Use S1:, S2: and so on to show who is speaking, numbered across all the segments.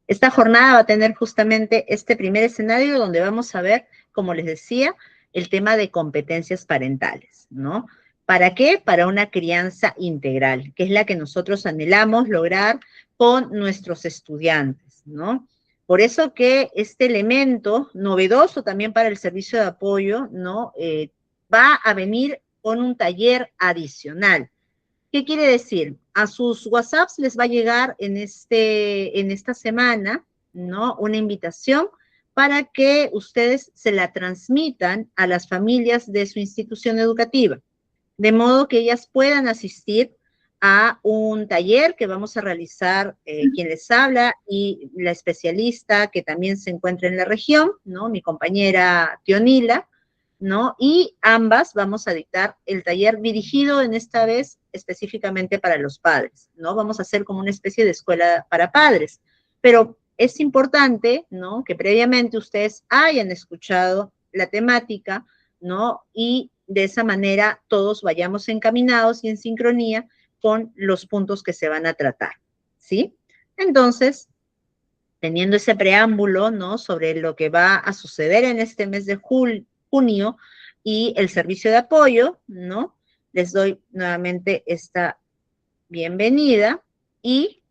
S1: Esta jornada va a tener justamente este primer escenario donde vamos a ver, como les decía, el tema de competencias parentales, ¿no? ¿Para qué? Para una crianza integral, que es la que nosotros anhelamos lograr con nuestros estudiantes, ¿no? Por eso que este elemento novedoso también para el servicio de apoyo, ¿no? Va a venir con un taller adicional. ¿Qué quiere decir? A sus WhatsApps les va a llegar en esta semana, ¿no? Una invitación para que ustedes se la transmitan a las familias de su institución educativa, de modo que ellas puedan asistir a un taller que vamos a realizar quien les habla y la especialista que también se encuentra en la región, ¿no? Mi compañera Tionila, ¿no? Y ambas vamos a dictar el taller dirigido en esta vez específicamente para los padres, ¿no? Vamos a hacer como una especie de escuela para padres, pero es importante, ¿no? Que previamente ustedes hayan escuchado la temática, ¿no? Y de esa manera todos vayamos encaminados y en sincronía con los puntos que se van a tratar, ¿sí? Entonces, teniendo ese preámbulo, ¿no? Sobre lo que va a suceder en este mes de junio y el servicio de apoyo, ¿no? Les doy nuevamente esta bienvenida y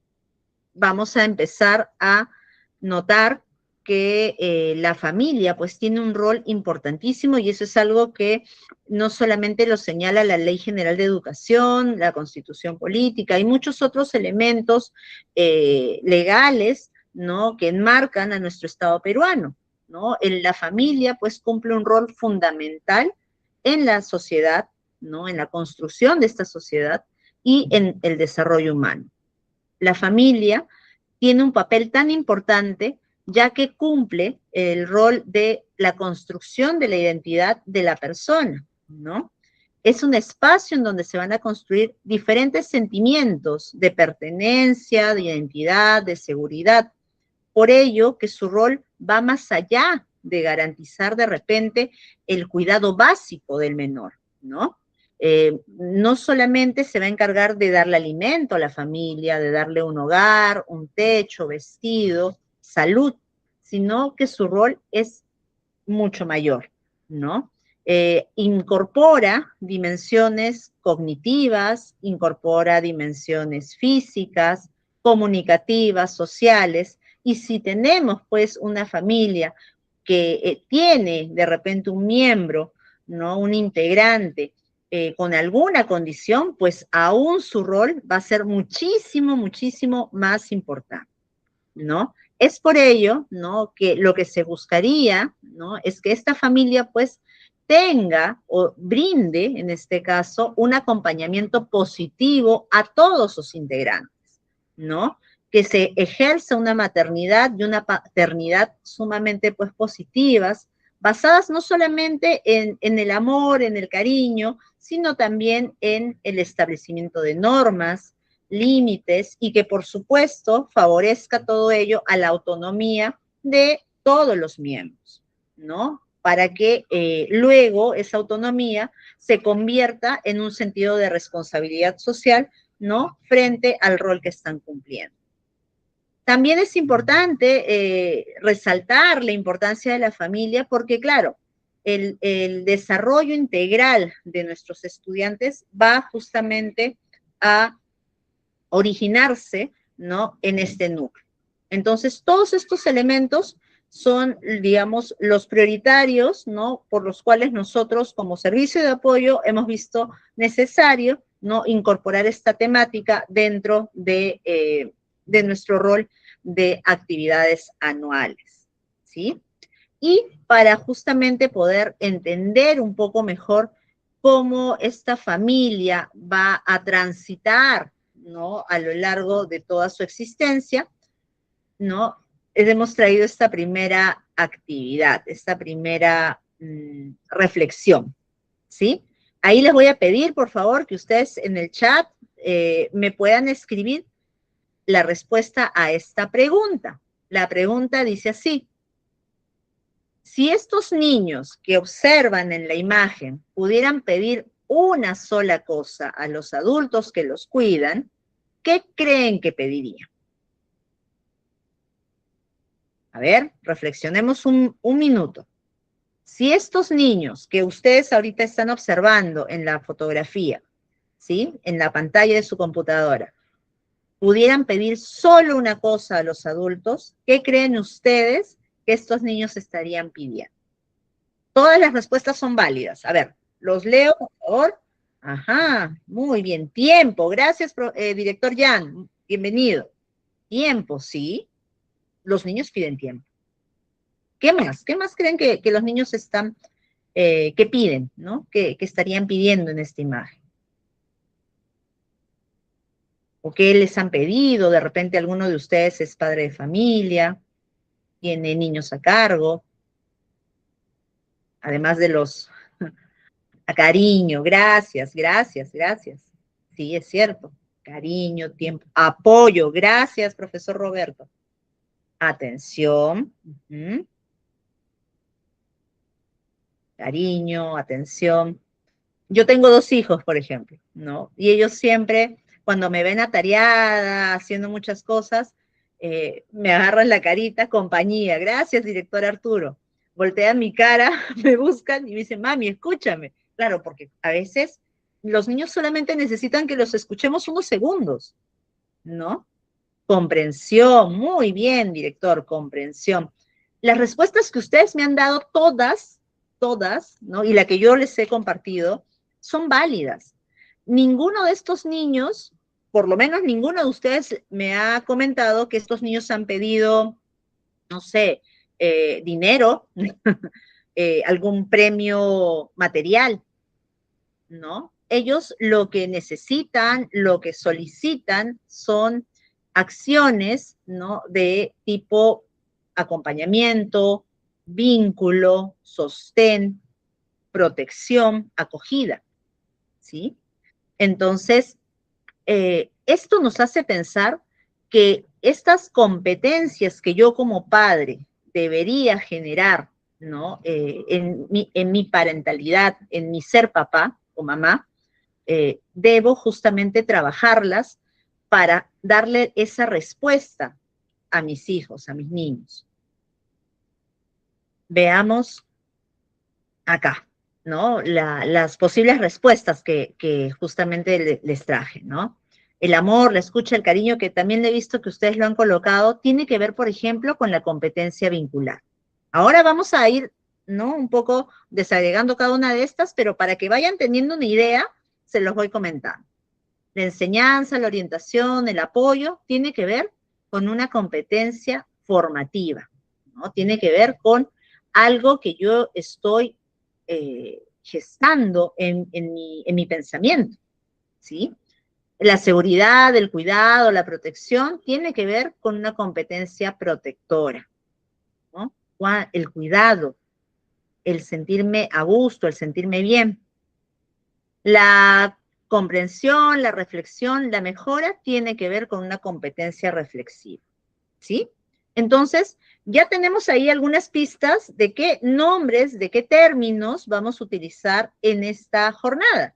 S1: vamos a empezar a notar que la familia pues tiene un rol importantísimo y eso es algo que no solamente lo señala la Ley General de Educación, la Constitución Política, hay muchos otros elementos legales, ¿no? Que enmarcan a nuestro Estado peruano, ¿no? La familia pues cumple un rol fundamental en la sociedad, ¿no? En la construcción de esta sociedad y en el desarrollo humano. La familia tiene un papel tan importante ya que cumple el rol de la construcción de la identidad de la persona, ¿no? Es un espacio en donde se van a construir diferentes sentimientos de pertenencia, de identidad, de seguridad. Por ello que su rol va más allá de garantizar de repente el cuidado básico del menor, ¿no? No solamente se va a encargar de darle alimento a la familia, de darle un hogar, un techo, vestido, salud, sino que su rol es mucho mayor, ¿no? Incorpora dimensiones cognitivas, incorpora dimensiones físicas, comunicativas, sociales, y si tenemos pues una familia que tiene de repente un miembro, ¿no? Un integrante con alguna condición, pues aún su rol va a ser muchísimo, muchísimo más importante, ¿no? Es por ello, ¿no? Que lo que se buscaría, ¿no? Es que esta familia, pues, tenga o brinde, en este caso, un acompañamiento positivo a todos sus integrantes, ¿no? Que se ejerza una maternidad y una paternidad sumamente, pues, positivas, basadas no solamente en el amor, en el cariño, sino también en el establecimiento de normas, límites y que por supuesto favorezca todo ello a la autonomía de todos los miembros, ¿no? Para que luego esa autonomía se convierta en un sentido de responsabilidad social, ¿no? Frente al rol que están cumpliendo. También es importante resaltar la importancia de la familia porque, claro, el desarrollo integral de nuestros estudiantes va justamente a originarse, ¿no? En este núcleo. Entonces, todos estos elementos son, digamos, los prioritarios, ¿no? Por los cuales nosotros como servicio de apoyo hemos visto necesario, ¿no? Incorporar esta temática dentro de nuestro rol de actividades anuales, ¿sí? Y para justamente poder entender un poco mejor cómo esta familia va a transitar, ¿no? A lo largo de toda su existencia, ¿no? Hemos traído esta primera actividad, esta primera reflexión, ¿sí? Ahí les voy a pedir, por favor, que ustedes en el chat me puedan escribir la respuesta a esta pregunta. La pregunta dice así: si estos niños que observan en la imagen pudieran pedir una sola cosa a los adultos que los cuidan, ¿qué creen que pedirían? A ver, reflexionemos un minuto. Si estos niños que ustedes ahorita están observando en la fotografía, ¿sí? En la pantalla de su computadora, pudieran pedir solo una cosa a los adultos, ¿qué creen ustedes que estos niños estarían pidiendo? Todas las respuestas son válidas. A ver, los leo, por favor. Ajá, muy bien. Tiempo. Gracias, director Jan. Bienvenido. Tiempo, sí. Los niños piden tiempo. ¿Qué más? ¿Qué más creen que los niños están, que piden, ¿no? Que estarían pidiendo en esta imagen? ¿O qué les han pedido? De repente alguno de ustedes es padre de familia, tiene niños a cargo, además de los a cariño, gracias, gracias, gracias. Sí, es cierto. Cariño, tiempo, apoyo, gracias, profesor Roberto. Atención. Cariño, atención. Yo tengo 2 hijos, por ejemplo, ¿no? Y ellos siempre, cuando me ven atareada, haciendo muchas cosas, me agarran la carita, compañía. Gracias, director Arturo. Voltean mi cara, me buscan y me dicen, mami, escúchame. Claro, porque a veces los niños solamente necesitan que los escuchemos unos segundos, ¿no? Comprensión, muy bien, director, comprensión. Las respuestas que ustedes me han dado, todas, ¿no? Y la que yo les he compartido, son válidas. Ninguno de estos niños, por lo menos ninguno de ustedes me ha comentado que estos niños han pedido, no sé, dinero, algún premio material, ¿no? Ellos lo que necesitan, lo que solicitan son acciones, ¿no? De tipo acompañamiento, vínculo, sostén, protección, acogida, ¿sí? Entonces, esto nos hace pensar que estas competencias que yo como padre debería generar, ¿no? En mi parentalidad, en mi ser papá o mamá, debo justamente trabajarlas para darle esa respuesta a mis hijos, a mis niños. Veamos acá, ¿no? Las posibles respuestas que justamente les traje, ¿no? El amor, la escucha, el cariño, que también le he visto que ustedes lo han colocado, tiene que ver, por ejemplo, con la competencia vincular. Ahora vamos a ir, ¿no? Un poco desagregando cada una de estas, pero para que vayan teniendo una idea, se los voy comentando. La enseñanza, la orientación, el apoyo, tiene que ver con una competencia formativa, ¿no? Tiene que ver con algo que yo estoy gestando en mi pensamiento, ¿sí? La seguridad, el cuidado, la protección, tiene que ver con una competencia protectora, ¿no? El cuidado, el sentirme a gusto, el sentirme bien. La comprensión, la reflexión, la mejora tiene que ver con una competencia reflexiva, ¿sí? Entonces, ya tenemos ahí algunas pistas de qué nombres, de qué términos vamos a utilizar en esta jornada,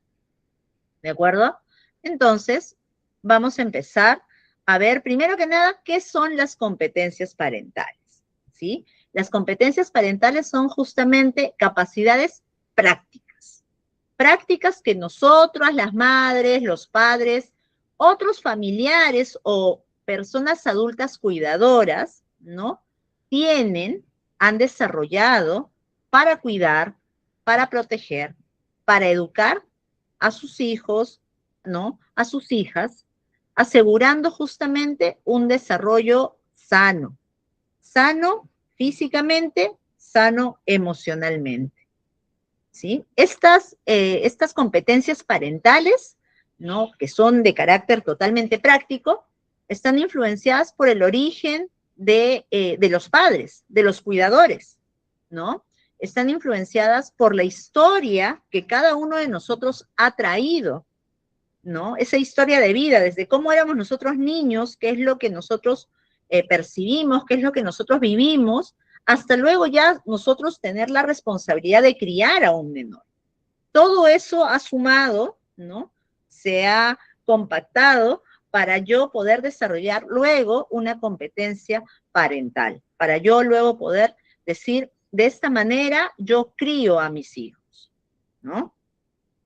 S1: ¿de acuerdo? Entonces, vamos a empezar a ver, primero que nada, qué son las competencias parentales, ¿sí? Las competencias parentales son justamente capacidades prácticas que nosotros, las madres, los padres, otros familiares o personas adultas cuidadoras, ¿no? Han desarrollado para cuidar, para proteger, para educar a sus hijos, ¿no? A sus hijas, asegurando justamente un desarrollo sano, sano físicamente, sano emocionalmente. ¿Sí? Estas competencias parentales, ¿no? Que son de carácter totalmente práctico, están influenciadas por el origen de los padres, de los cuidadores, ¿no? Están influenciadas por la historia que cada uno de nosotros ha traído, ¿no? Esa historia de vida, desde cómo éramos nosotros niños, qué es lo que nosotros percibimos, qué es lo que nosotros vivimos, hasta luego ya nosotros tener la responsabilidad de criar a un menor. Todo eso ha sumado, ¿no? Se ha compactado para yo poder desarrollar luego una competencia parental, para yo luego poder decir, de esta manera yo crío a mis hijos, ¿no?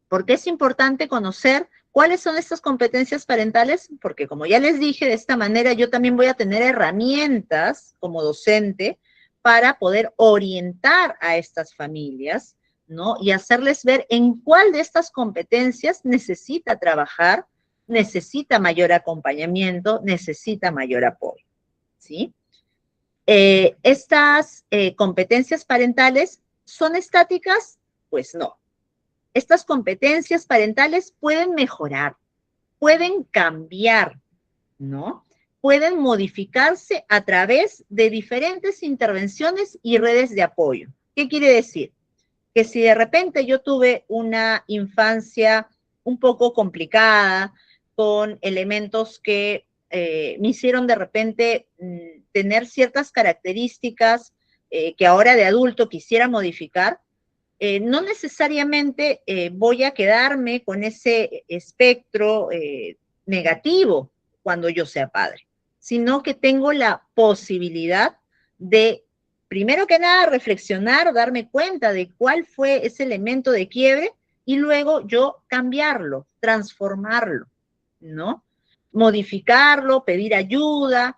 S1: ¿Por qué es importante conocer cuáles son estas competencias parentales? Porque como ya les dije, de esta manera yo también voy a tener herramientas como docente para poder orientar a estas familias, ¿no? Y hacerles ver en cuál de estas competencias necesita trabajar, necesita mayor acompañamiento, necesita mayor apoyo, ¿sí? Estas competencias parentales son estáticas, pues no. Estas competencias parentales pueden mejorar, pueden cambiar, ¿no? Pueden modificarse a través de diferentes intervenciones y redes de apoyo. ¿Qué quiere decir? Que si de repente yo tuve una infancia un poco complicada, con elementos que me hicieron de repente tener ciertas características que ahora de adulto quisiera modificar, no necesariamente voy a quedarme con ese espectro negativo cuando yo sea padre, sino que tengo la posibilidad de, primero que nada, reflexionar, darme cuenta de cuál fue ese elemento de quiebre y luego yo cambiarlo, transformarlo, ¿no? Modificarlo, pedir ayuda,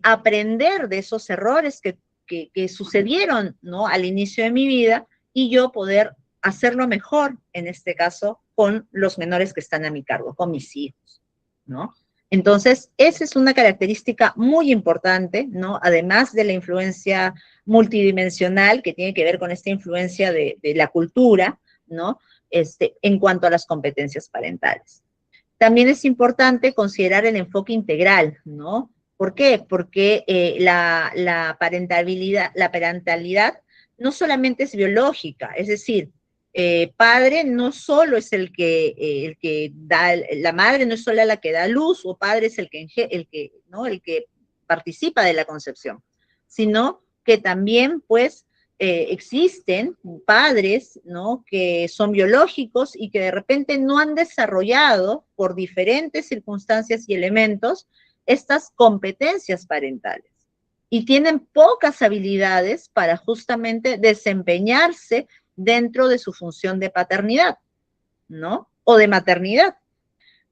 S1: aprender de esos errores que sucedieron, ¿no? Al inicio de mi vida y yo poder hacerlo mejor, en este caso, con los menores que están a mi cargo, con mis hijos, ¿no? Entonces, esa es una característica muy importante, ¿no? Además de la influencia multidimensional que tiene que ver con esta influencia de la cultura, ¿no? En cuanto a las competencias parentales. También es importante considerar el enfoque integral, ¿no? ¿Por qué? Porque la parentalidad no solamente es biológica, es decir, padre no solo es el que da, la madre no es sola la que da luz, o padre es ¿no? el que participa de la concepción, sino que también, pues, existen padres, ¿no? Que son biológicos y que de repente no han desarrollado por diferentes circunstancias y elementos estas competencias parentales y tienen pocas habilidades para justamente desempeñarse dentro de su función de paternidad, ¿no? O de maternidad.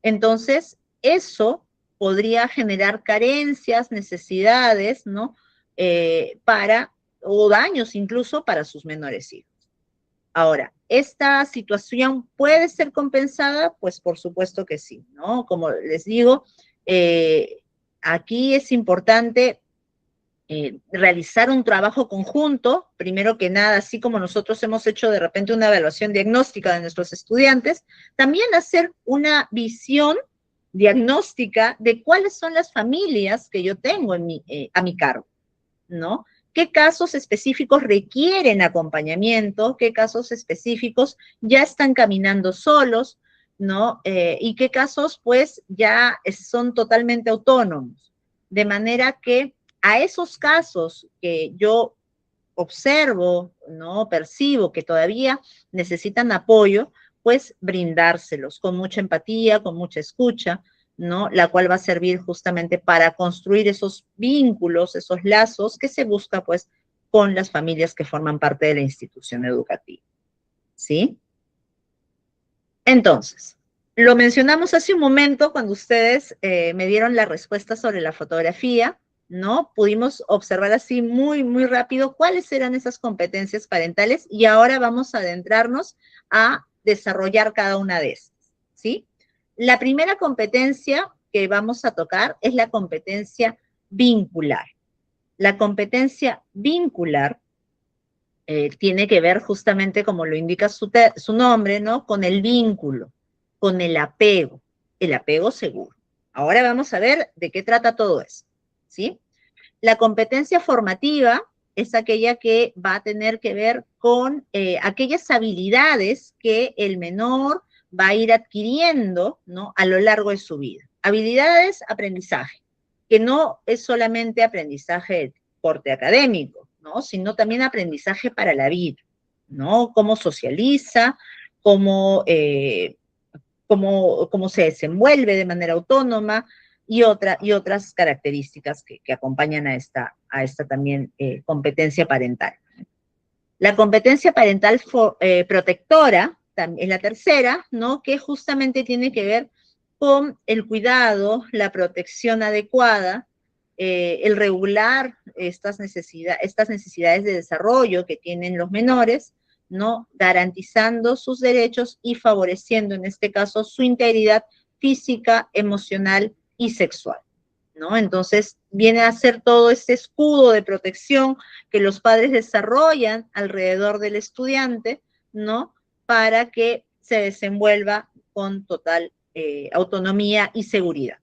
S1: Entonces, eso podría generar carencias, necesidades, ¿no? O daños incluso para sus menores hijos. Ahora, ¿esta situación puede ser compensada? Pues por supuesto que sí, ¿no? Como les digo, aquí es importante realizar un trabajo conjunto, primero que nada, así como nosotros hemos hecho de repente una evaluación diagnóstica de nuestros estudiantes, también hacer una visión diagnóstica de cuáles son las familias que yo tengo a mi cargo, ¿no? ¿Qué casos específicos requieren acompañamiento? ¿Qué casos específicos ya están caminando solos? ¿No? Y qué casos pues ya son totalmente autónomos. De manera que a esos casos que yo observo, ¿no? Percibo que todavía necesitan apoyo, pues brindárselos con mucha empatía, con mucha escucha, ¿no? La cual va a servir justamente para construir esos vínculos, esos lazos que se busca, pues, con las familias que forman parte de la institución educativa, ¿sí? Entonces, lo mencionamos hace un momento cuando ustedes me dieron la respuesta sobre la fotografía, ¿no? Pudimos observar así muy, muy rápido cuáles eran esas competencias parentales y ahora vamos a adentrarnos a desarrollar cada una de estas, ¿sí? La primera competencia que vamos a tocar es la competencia vincular. La competencia vincular tiene que ver justamente, como lo indica su nombre, ¿no? Con el vínculo, con el apego seguro. Ahora vamos a ver de qué trata todo eso, ¿sí? La competencia formativa es aquella que va a tener que ver con aquellas habilidades que el menor va a ir adquiriendo, ¿no? A lo largo de su vida. Habilidades, aprendizaje, que no es solamente aprendizaje de corte académico, ¿no? Sino también aprendizaje para la vida, ¿no? Cómo socializa, cómo se desenvuelve de manera autónoma, y otras características que acompañan a esta también competencia parental. La competencia parental protectora es la tercera, ¿no? Que justamente tiene que ver con el cuidado, la protección adecuada, el regular estas necesidades de desarrollo que tienen los menores, ¿no? Garantizando sus derechos y favoreciendo, en este caso, su integridad física, emocional y sexual, ¿no? Entonces, viene a ser todo este escudo de protección que los padres desarrollan alrededor del estudiante, ¿no? Para que se desenvuelva con total autonomía y seguridad.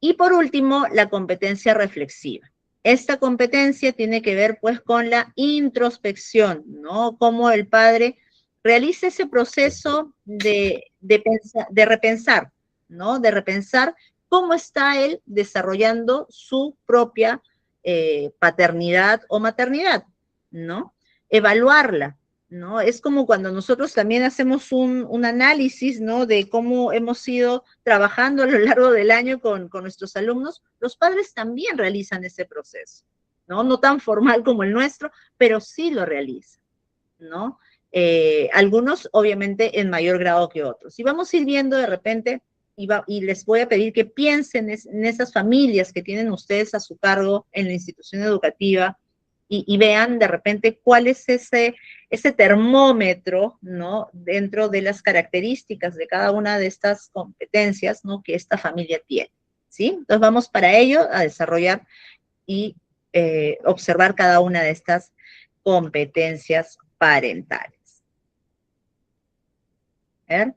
S1: Y por último, la competencia reflexiva. Esta competencia tiene que ver pues con la introspección, ¿no? Cómo el padre realiza ese proceso de repensar, ¿no? De repensar cómo está él desarrollando su propia paternidad o maternidad, ¿no? Evaluarla, ¿no? Es como cuando nosotros también hacemos un análisis, ¿no? De cómo hemos ido trabajando a lo largo del año con nuestros alumnos, los padres también realizan ese proceso, ¿no? No tan formal como el nuestro, pero sí lo realizan, ¿no? Algunos, obviamente, en mayor grado que otros. Y vamos a ir viendo de repente, y les voy a pedir que piensen en esas familias que tienen ustedes a su cargo en la institución educativa y vean de repente cuál es ese termómetro, ¿no? Dentro de las características de cada una de estas competencias, ¿no? Que esta familia tiene, ¿sí? Entonces vamos para ello a desarrollar y observar cada una de estas competencias parentales. A ver.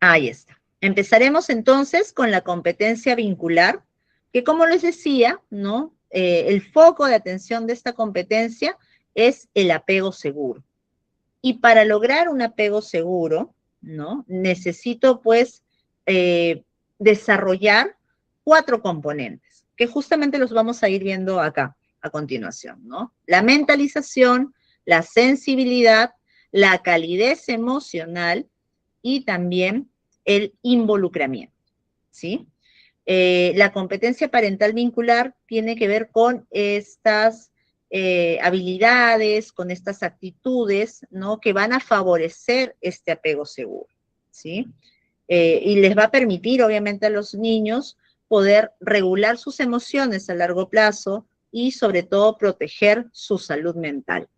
S1: Ahí está. Empezaremos entonces con la competencia vincular, que como les decía, ¿no? El foco de atención de esta competencia es el apego seguro. Y para lograr un apego seguro, ¿no? Necesito, pues, desarrollar 4 componentes, que justamente los vamos a ir viendo acá, a continuación, ¿no? La mentalización, la sensibilidad, la calidez emocional y también el involucramiento, ¿sí? La competencia parental vincular tiene que ver con estas habilidades, con estas actitudes, ¿no? Que van a favorecer este apego seguro, ¿sí? Y les va a permitir, obviamente, a los niños poder regular sus emociones a largo plazo y, sobre todo, proteger su salud mental.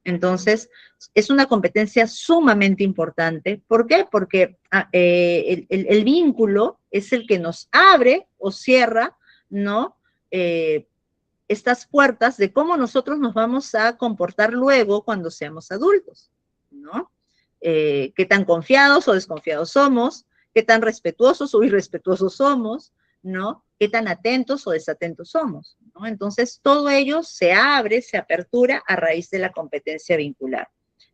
S1: Entonces, es una competencia sumamente importante. ¿Por qué? Porque el vínculo es el que nos abre o cierra, ¿no? Estas puertas de cómo nosotros nos vamos a comportar luego cuando seamos adultos, ¿no? Qué tan confiados o desconfiados somos, qué tan respetuosos o irrespetuosos somos, ¿no? Qué tan atentos o desatentos somos, ¿no? Entonces, todo ello se abre, se apertura a raíz de la competencia vincular.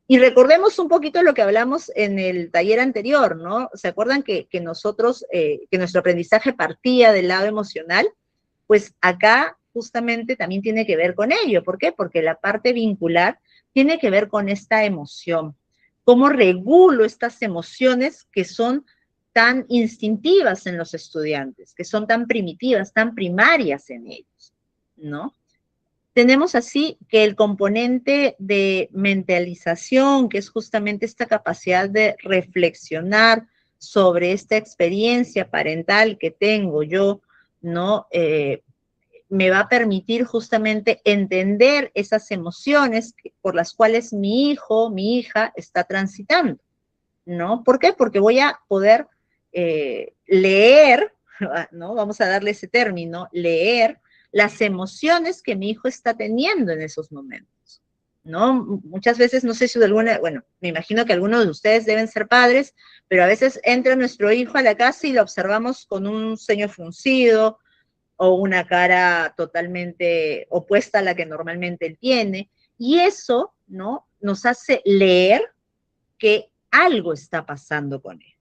S1: Y recordemos un poquito lo que hablamos en el taller anterior, ¿no? ¿Se acuerdan que nosotros, que nuestro aprendizaje partía del lado emocional? Pues acá justamente también tiene que ver con ello. ¿Por qué? Porque la parte vincular tiene que ver con esta emoción. ¿Cómo regulo estas emociones que son tan instintivas en los estudiantes, que son tan primitivas, tan primarias en ellos, ¿no? Tenemos así que el componente de mentalización, que es justamente esta capacidad de reflexionar sobre esta experiencia parental que tengo yo, ¿no? Me va a permitir justamente entender esas emociones por las cuales mi hijo, mi hija está transitando, ¿no? ¿Por qué? Porque voy a poder leer, ¿no? Vamos a darle ese término, leer las emociones que mi hijo está teniendo en esos momentos, ¿no? Muchas veces, no sé si de alguna, bueno, me imagino que algunos de ustedes deben ser padres, pero a veces entra nuestro hijo a la casa y lo observamos con un ceño fruncido o una cara totalmente opuesta a la que normalmente él tiene, y eso, ¿no? Nos hace leer que algo está pasando con él,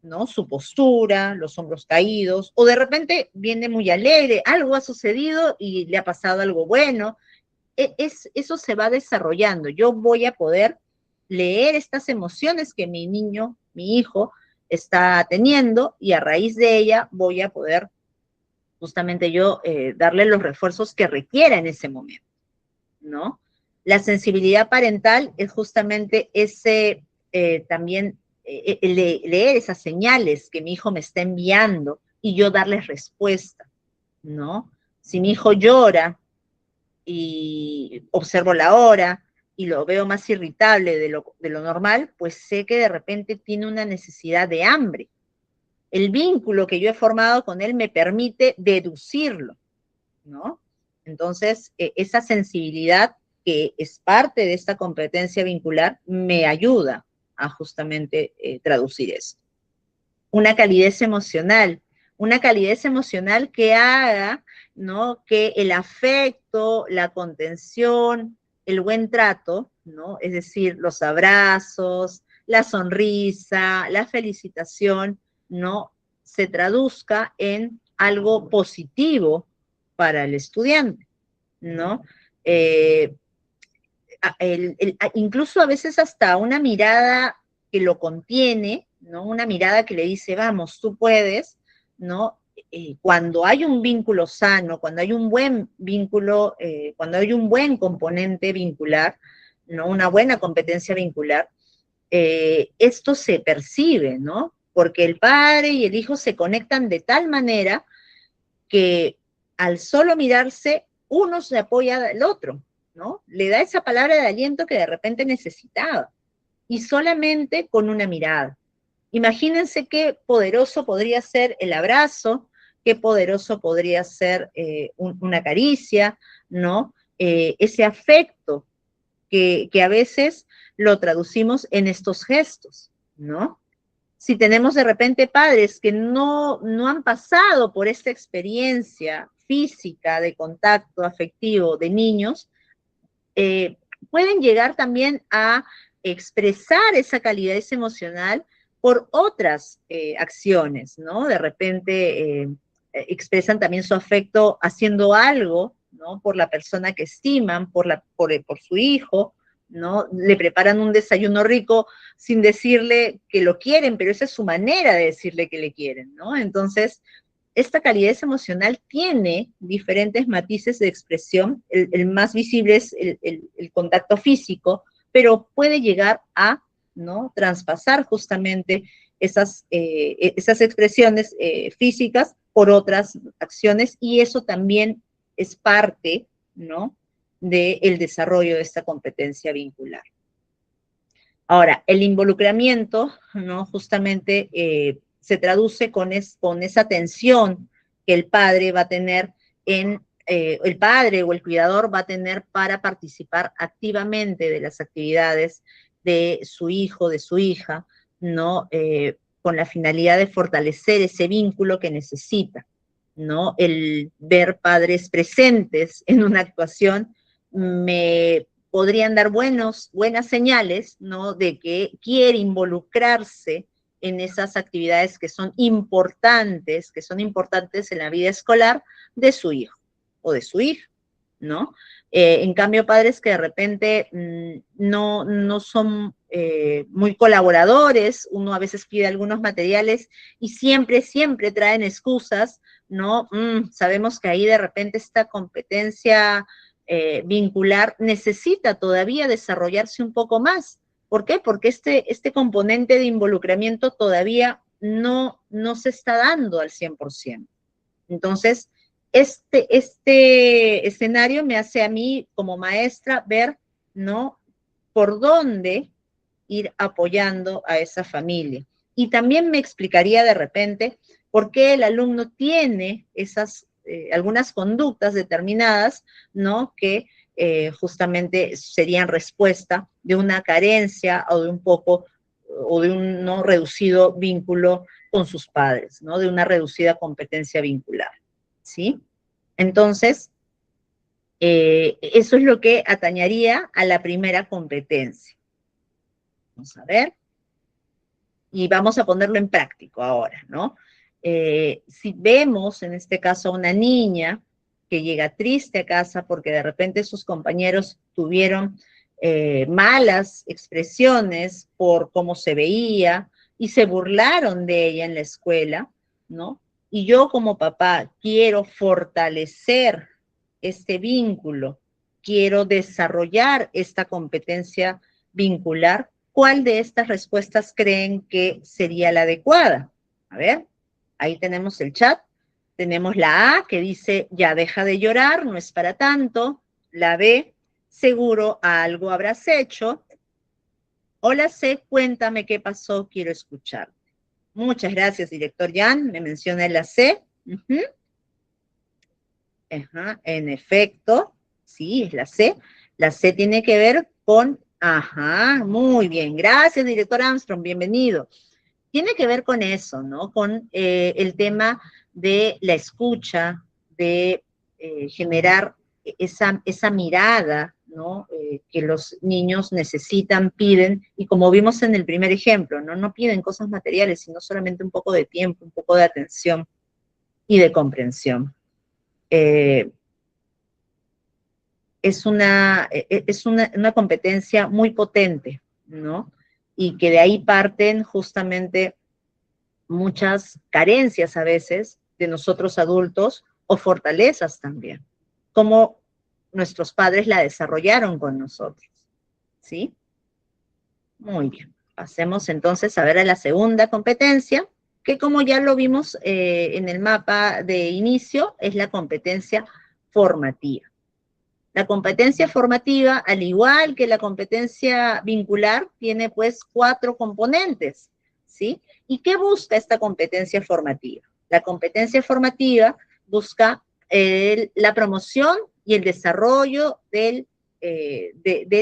S1: ¿no? Su postura, los hombros caídos, o de repente viene muy alegre, algo ha sucedido y le ha pasado algo bueno. Eso se va desarrollando. Yo voy a poder leer estas emociones que mi niño, mi hijo, está teniendo, y a raíz de ella voy a poder justamente yo darle los refuerzos que requiera en ese momento, ¿no? La sensibilidad parental es justamente ese también leer esas señales que mi hijo me está enviando y yo darles respuesta, ¿no? Si mi hijo llora y observo la hora y lo veo más irritable de lo normal, pues sé que de repente tiene una necesidad de hambre. El vínculo que yo he formado con él me permite deducirlo, ¿no? Entonces, esa sensibilidad que es parte de esta competencia vincular me ayuda a justamente traducir eso. Una calidez emocional que haga, ¿no?, que el afecto, la contención, el buen trato, ¿no?, es decir, los abrazos, la sonrisa, la felicitación, ¿no?, se traduzca en algo positivo para el estudiante, ¿no? Incluso a veces hasta una mirada que lo contiene, ¿no? Una mirada que le dice, vamos, tú puedes, ¿no? Cuando hay un vínculo sano, cuando hay un buen vínculo, cuando hay un buen componente vincular, ¿no? Una buena competencia vincular, esto se percibe, ¿no? Porque el padre y el hijo se conectan de tal manera que al solo mirarse, uno se apoya al otro, ¿no? Le da esa palabra de aliento que de repente necesitaba, y solamente con una mirada. Imagínense qué poderoso podría ser el abrazo, qué poderoso podría ser una caricia, ¿no? Ese afecto que a veces lo traducimos en estos gestos, ¿no? Si tenemos de repente padres que no han pasado por esta experiencia física de contacto afectivo de niños, eh, pueden llegar también a expresar esa calidez emocional por otras acciones, ¿no? De repente expresan también su afecto haciendo algo, ¿no? Por la persona que estiman, por su hijo, ¿no? Le preparan un desayuno rico sin decirle que lo quieren, pero esa es su manera de decirle que le quieren, ¿no? Entonces, esta calidez emocional tiene diferentes matices de expresión. El más visible es el contacto físico, pero puede llegar a, ¿no?, traspasar justamente esas expresiones físicas por otras acciones, y eso también es parte, ¿no?, del desarrollo de esta competencia vincular. Ahora, el involucramiento, ¿no?, justamente se traduce con esa atención que el padre va a tener el padre o el cuidador va a tener para participar activamente de las actividades de su hijo, de su hija, ¿no? Con la finalidad de fortalecer ese vínculo que necesita, ¿no? El ver padres presentes en una actuación me podrían dar buenas señales, ¿no?, de que quiere involucrarse en esas actividades que son importantes en la vida escolar de su hijo o de su hija, ¿no? En cambio, padres que de repente no son muy colaboradores, uno a veces pide algunos materiales y siempre traen excusas, ¿no? Sabemos que ahí de repente esta competencia vincular necesita todavía desarrollarse un poco más. ¿Por qué? Porque este componente de involucramiento todavía no se está dando al 100%. Entonces, este escenario me hace a mí como maestra ver, ¿no?, por dónde ir apoyando a esa familia. Y también me explicaría de repente por qué el alumno tiene esas algunas conductas determinadas, ¿no?, que justamente serían respuesta de una carencia o de un poco, o de un no reducido vínculo con sus padres, ¿no?, de una reducida competencia vincular, ¿sí? Entonces, eso es lo que atañaría a la primera competencia. Vamos a ver. Y vamos a ponerlo en práctico ahora, ¿no? Si vemos en este caso a una niña que llega triste a casa porque de repente sus compañeros tuvieron malas expresiones por cómo se veía y se burlaron de ella en la escuela, ¿no? Y yo como papá quiero fortalecer este vínculo, quiero desarrollar esta competencia vincular, ¿cuál de estas respuestas creen que sería la adecuada? A ver, ahí tenemos el chat. Tenemos la A, que dice, ya deja de llorar, no es para tanto. La B, seguro algo habrás hecho. O la C, cuéntame qué pasó, quiero escucharte. Muchas gracias, director Jan. Me menciona la C. Ajá, en efecto, sí, es la C. La C tiene que ver con, ajá, muy bien. Gracias, director Armstrong, bienvenido. Tiene que ver con eso, ¿no? Con el tema de la escucha, de generar esa mirada, ¿no? Que los niños necesitan, piden, y como vimos en el primer ejemplo, ¿no? No piden cosas materiales, sino solamente un poco de tiempo, un poco de atención y de comprensión. Es una competencia muy potente, ¿no? Y que de ahí parten justamente muchas carencias a veces de nosotros adultos o fortalezas también, como nuestros padres la desarrollaron con nosotros, ¿sí? Muy bien. Pasemos entonces a ver a la segunda competencia, que como ya lo vimos en el mapa de inicio, es la competencia formativa. La competencia formativa, al igual que la competencia vincular, tiene pues 4 componentes, ¿sí? ¿Y qué busca esta competencia formativa? La competencia formativa busca la promoción y el desarrollo del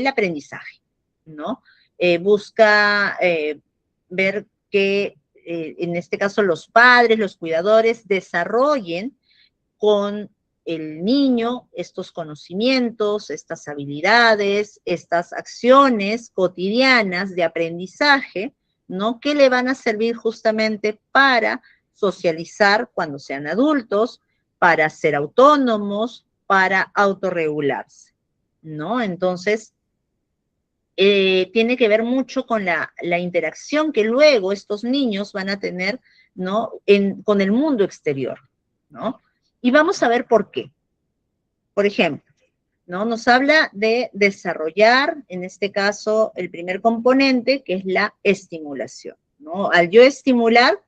S1: aprendizaje, ¿no? Busca ver que, en este caso, los padres, los cuidadores, desarrollen con el niño estos conocimientos, estas habilidades, estas acciones cotidianas de aprendizaje, ¿no? Que le van a servir justamente para socializar cuando sean adultos, para ser autónomos, para autorregularse, ¿no? Entonces, tiene que ver mucho con la interacción que luego estos niños van a tener, ¿no? Con el mundo exterior, ¿no? Y vamos a ver por qué. Por ejemplo, ¿no? Nos habla de desarrollar, en este caso, el primer componente, que es la estimulación, ¿no? Al yo estimular,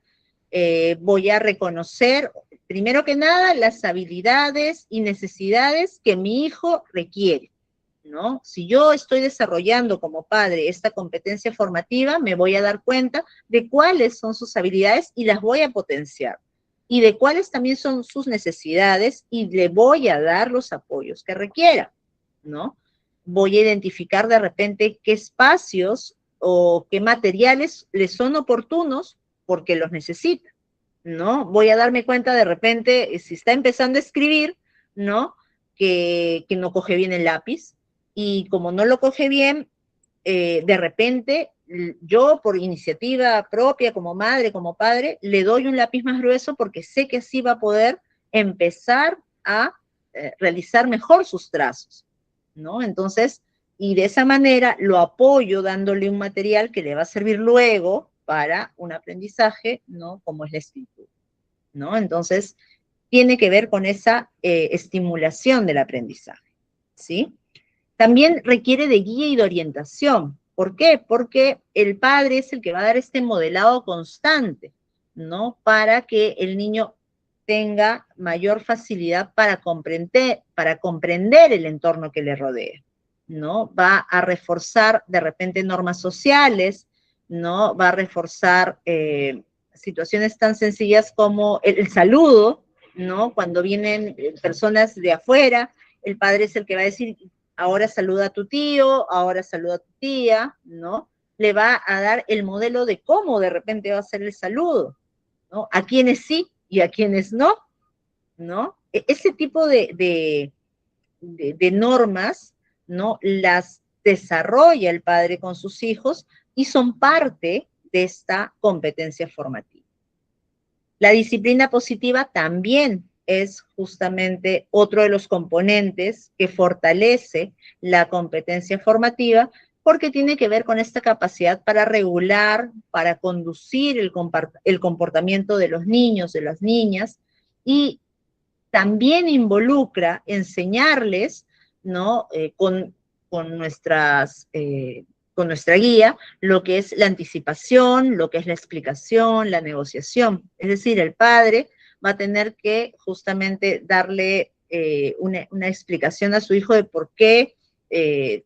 S1: voy a reconocer, primero que nada, las habilidades y necesidades que mi hijo requiere, ¿no? Si yo estoy desarrollando como padre esta competencia formativa, me voy a dar cuenta de cuáles son sus habilidades y las voy a potenciar. Y de cuáles también son sus necesidades y le voy a dar los apoyos que requiera, ¿no? Voy a identificar de repente qué espacios o qué materiales le son oportunos porque los necesita, ¿no? Voy a darme cuenta de repente, si está empezando a escribir, ¿no? Que no coge bien el lápiz, y como no lo coge bien, de repente yo por iniciativa propia, como madre, como padre, le doy un lápiz más grueso porque sé que así va a poder empezar a realizar mejor sus trazos, ¿no? Entonces, y de esa manera lo apoyo dándole un material que le va a servir luego para un aprendizaje, ¿no? Como es la escritura, ¿no? Entonces, tiene que ver con esa estimulación del aprendizaje, ¿sí? También requiere de guía y de orientación. ¿Por qué? Porque el padre es el que va a dar este modelado constante, ¿no? Para que el niño tenga mayor facilidad para comprender el entorno que le rodea, ¿no? Va a reforzar de repente normas sociales, ¿no? Va a reforzar situaciones tan sencillas como el saludo, ¿no? Cuando vienen personas de afuera, el padre es el que va a decir, ahora saluda a tu tío, ahora saluda a tu tía, ¿no? Le va a dar el modelo de cómo de repente va a ser el saludo, ¿no? A quienes sí y a quienes no, ¿no? Ese tipo de normas, ¿no? Las desarrolla el padre con sus hijos y son parte de esta competencia formativa. La disciplina positiva también es justamente otro de los componentes que fortalece la competencia formativa, porque tiene que ver con esta capacidad para regular, para conducir el comportamiento de los niños, de las niñas, y también involucra enseñarles, ¿no? Con con nuestra guía, lo que es la anticipación, lo que es la explicación, la negociación. Es decir, el padre va a tener que justamente darle una explicación a su hijo de por qué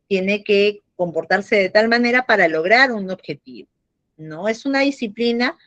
S1: tiene que comportarse de tal manera para lograr un objetivo, ¿no? Es una disciplina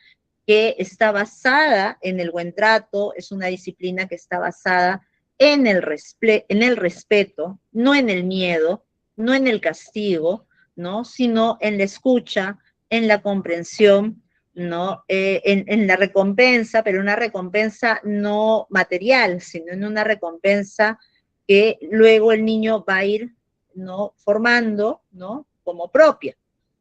S1: que está basada en el buen trato, es una disciplina que está basada en en el respeto, no en el miedo, no en el castigo, ¿no? Sino en la escucha, en la comprensión, ¿no? En la recompensa, pero una recompensa no material, sino en una recompensa que luego el niño va a ir, ¿no? Formando, ¿no? Como propia,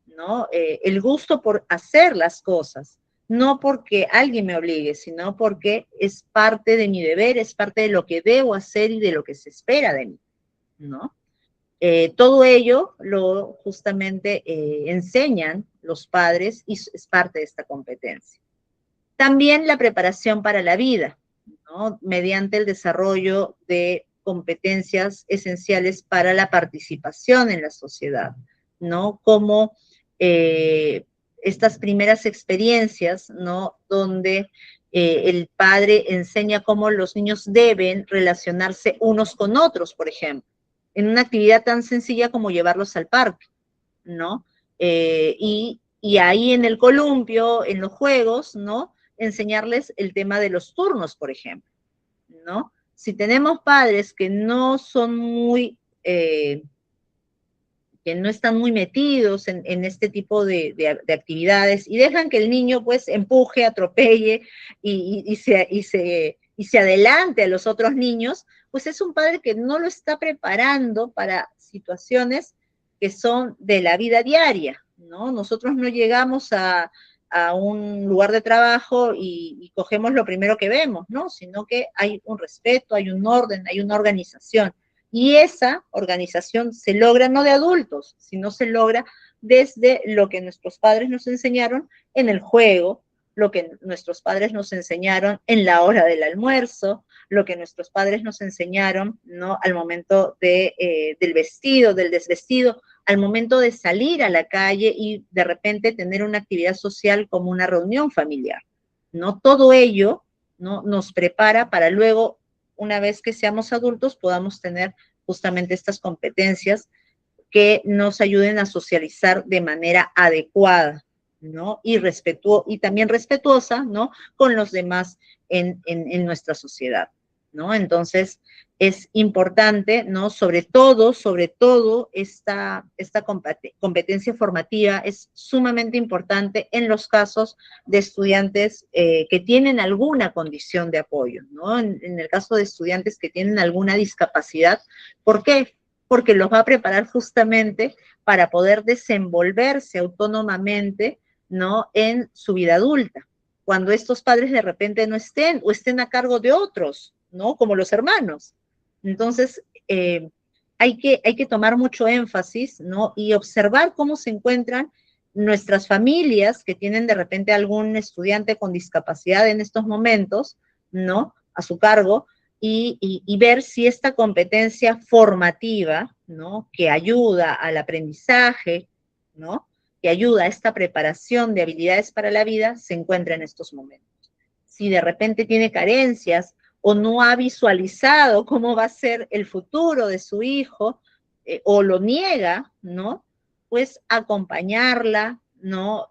S1: ¿no? El gusto por hacer las cosas, no porque alguien me obligue, sino porque es parte de mi deber, es parte de lo que debo hacer y de lo que se espera de mí, ¿no? Todo ello lo justamente enseñan los padres y es parte de esta competencia. También la preparación para la vida, ¿no? Mediante el desarrollo de competencias esenciales para la participación en la sociedad, ¿no? Como estas primeras experiencias, ¿no? Donde el padre enseña cómo los niños deben relacionarse unos con otros, por ejemplo, en una actividad tan sencilla como llevarlos al parque, ¿no? Y ahí en el columpio, en los juegos, ¿no? Enseñarles el tema de los turnos, por ejemplo, ¿no? Si tenemos padres que no son que no están muy metidos en este tipo de actividades y dejan que el niño pues empuje, atropelle y se adelante a los otros niños, pues es un padre que no lo está preparando para situaciones que son de la vida diaria, ¿no? Nosotros no llegamos a un lugar de trabajo y cogemos lo primero que vemos, ¿no? Sino que hay un respeto, hay un orden, hay una organización. Y esa organización se logra no de adultos, sino se logra desde lo que nuestros padres nos enseñaron en el juego, lo que nuestros padres nos enseñaron en la hora del almuerzo, lo que nuestros padres nos enseñaron, ¿no? Al momento del vestido, del desvestido, al momento de salir a la calle y de repente tener una actividad social como una reunión familiar, ¿no? Todo ello, ¿no? Nos prepara para luego, una vez que seamos adultos, podamos tener justamente estas competencias que nos ayuden a socializar de manera adecuada, ¿no? Y también respetuosa, ¿no? Con los demás en nuestra sociedad, ¿no? Entonces, es importante, ¿no? Sobre todo, esta competencia formativa es sumamente importante en los casos de estudiantes que tienen alguna condición de apoyo, ¿no? En el caso de estudiantes que tienen alguna discapacidad, ¿por qué? Porque los va a preparar justamente para poder desenvolverse autónomamente, ¿no? En su vida adulta, cuando estos padres de repente no estén o estén a cargo de otros, ¿no? Como los hermanos. Entonces, hay que tomar mucho énfasis, ¿no? Y observar cómo se encuentran nuestras familias que tienen de repente algún estudiante con discapacidad en estos momentos, ¿no? A su cargo, y ver si esta competencia formativa, ¿no? Que ayuda al aprendizaje, ¿no? Que ayuda a esta preparación de habilidades para la vida, se encuentra en estos momentos. Si de repente tiene carencias o no ha visualizado cómo va a ser el futuro de su hijo, o lo niega, ¿no? Pues acompañarla, ¿no?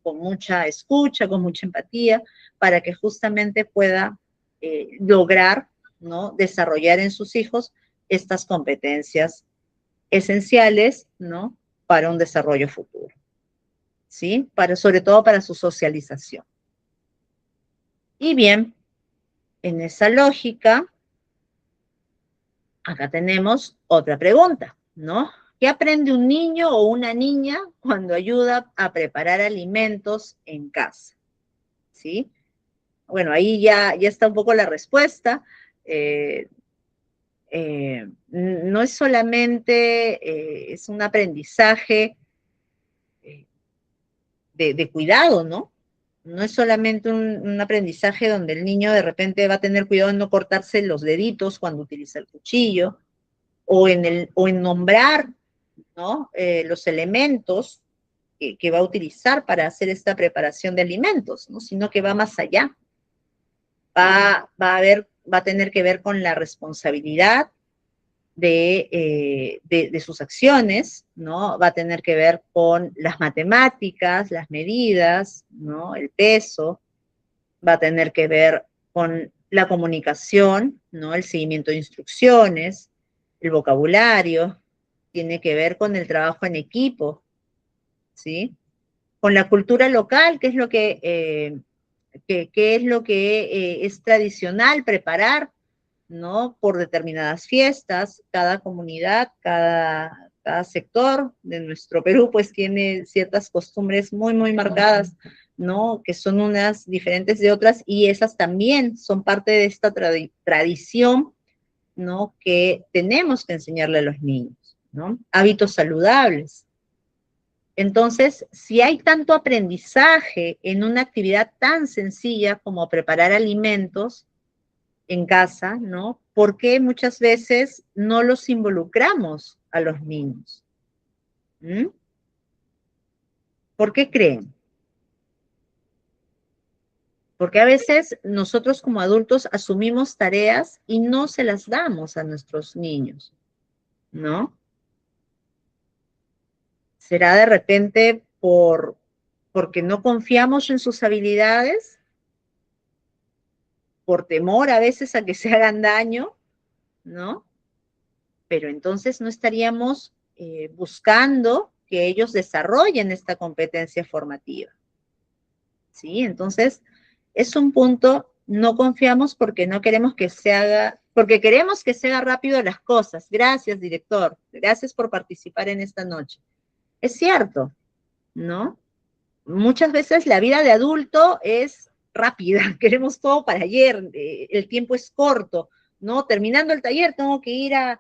S1: Con mucha escucha, con mucha empatía, para que justamente pueda lograr, ¿no? Desarrollar en sus hijos estas competencias esenciales, ¿no? Para un desarrollo futuro, ¿sí? Sobre todo para su socialización. Y bien, en esa lógica, acá tenemos otra pregunta, ¿no? ¿Qué aprende un niño o una niña cuando ayuda a preparar alimentos en casa? ¿Sí? Bueno, ahí ya está un poco la respuesta. No es solamente, es un aprendizaje de cuidado, ¿no? No es solamente un aprendizaje donde el niño de repente va a tener cuidado en no cortarse los deditos cuando utiliza el cuchillo, o en nombrar, ¿no? Los elementos que va a utilizar para hacer esta preparación de alimentos, ¿no? Sino que va más allá. Va a tener que ver con la responsabilidad de sus acciones, ¿no? Va a tener que ver con las matemáticas, las medidas, ¿no? El peso, va a tener que ver con la comunicación, ¿no? El seguimiento de instrucciones, el vocabulario, tiene que ver con el trabajo en equipo, ¿sí? Con la cultura local, qué es lo qué es lo que es tradicional preparar, ¿no? Por determinadas fiestas, cada comunidad, cada sector de nuestro Perú, pues tiene ciertas costumbres muy, muy marcadas, ¿no? Que son unas diferentes de otras y esas también son parte de esta tradición, ¿no? Que tenemos que enseñarle a los niños, ¿no? Hábitos saludables. Entonces, si hay tanto aprendizaje en una actividad tan sencilla como preparar alimentos en casa, ¿no? ¿Por qué muchas veces no los involucramos a los niños? ¿Mm? ¿Por qué creen? Porque a veces nosotros como adultos asumimos tareas y no se las damos a nuestros niños, ¿no? ¿Será de repente porque no confiamos en sus habilidades? ¿Por temor a veces a que se hagan daño? ¿No? Pero entonces no estaríamos buscando que ellos desarrollen esta competencia formativa. ¿Sí? Entonces, es un punto, no confiamos porque no queremos que se haga, porque queremos que se haga rápido las cosas. Gracias, director. Gracias por participar en esta noche. Es cierto, ¿no? Muchas veces la vida de adulto es rápida, queremos todo para ayer, el tiempo es corto, ¿no? Terminando el taller tengo que ir a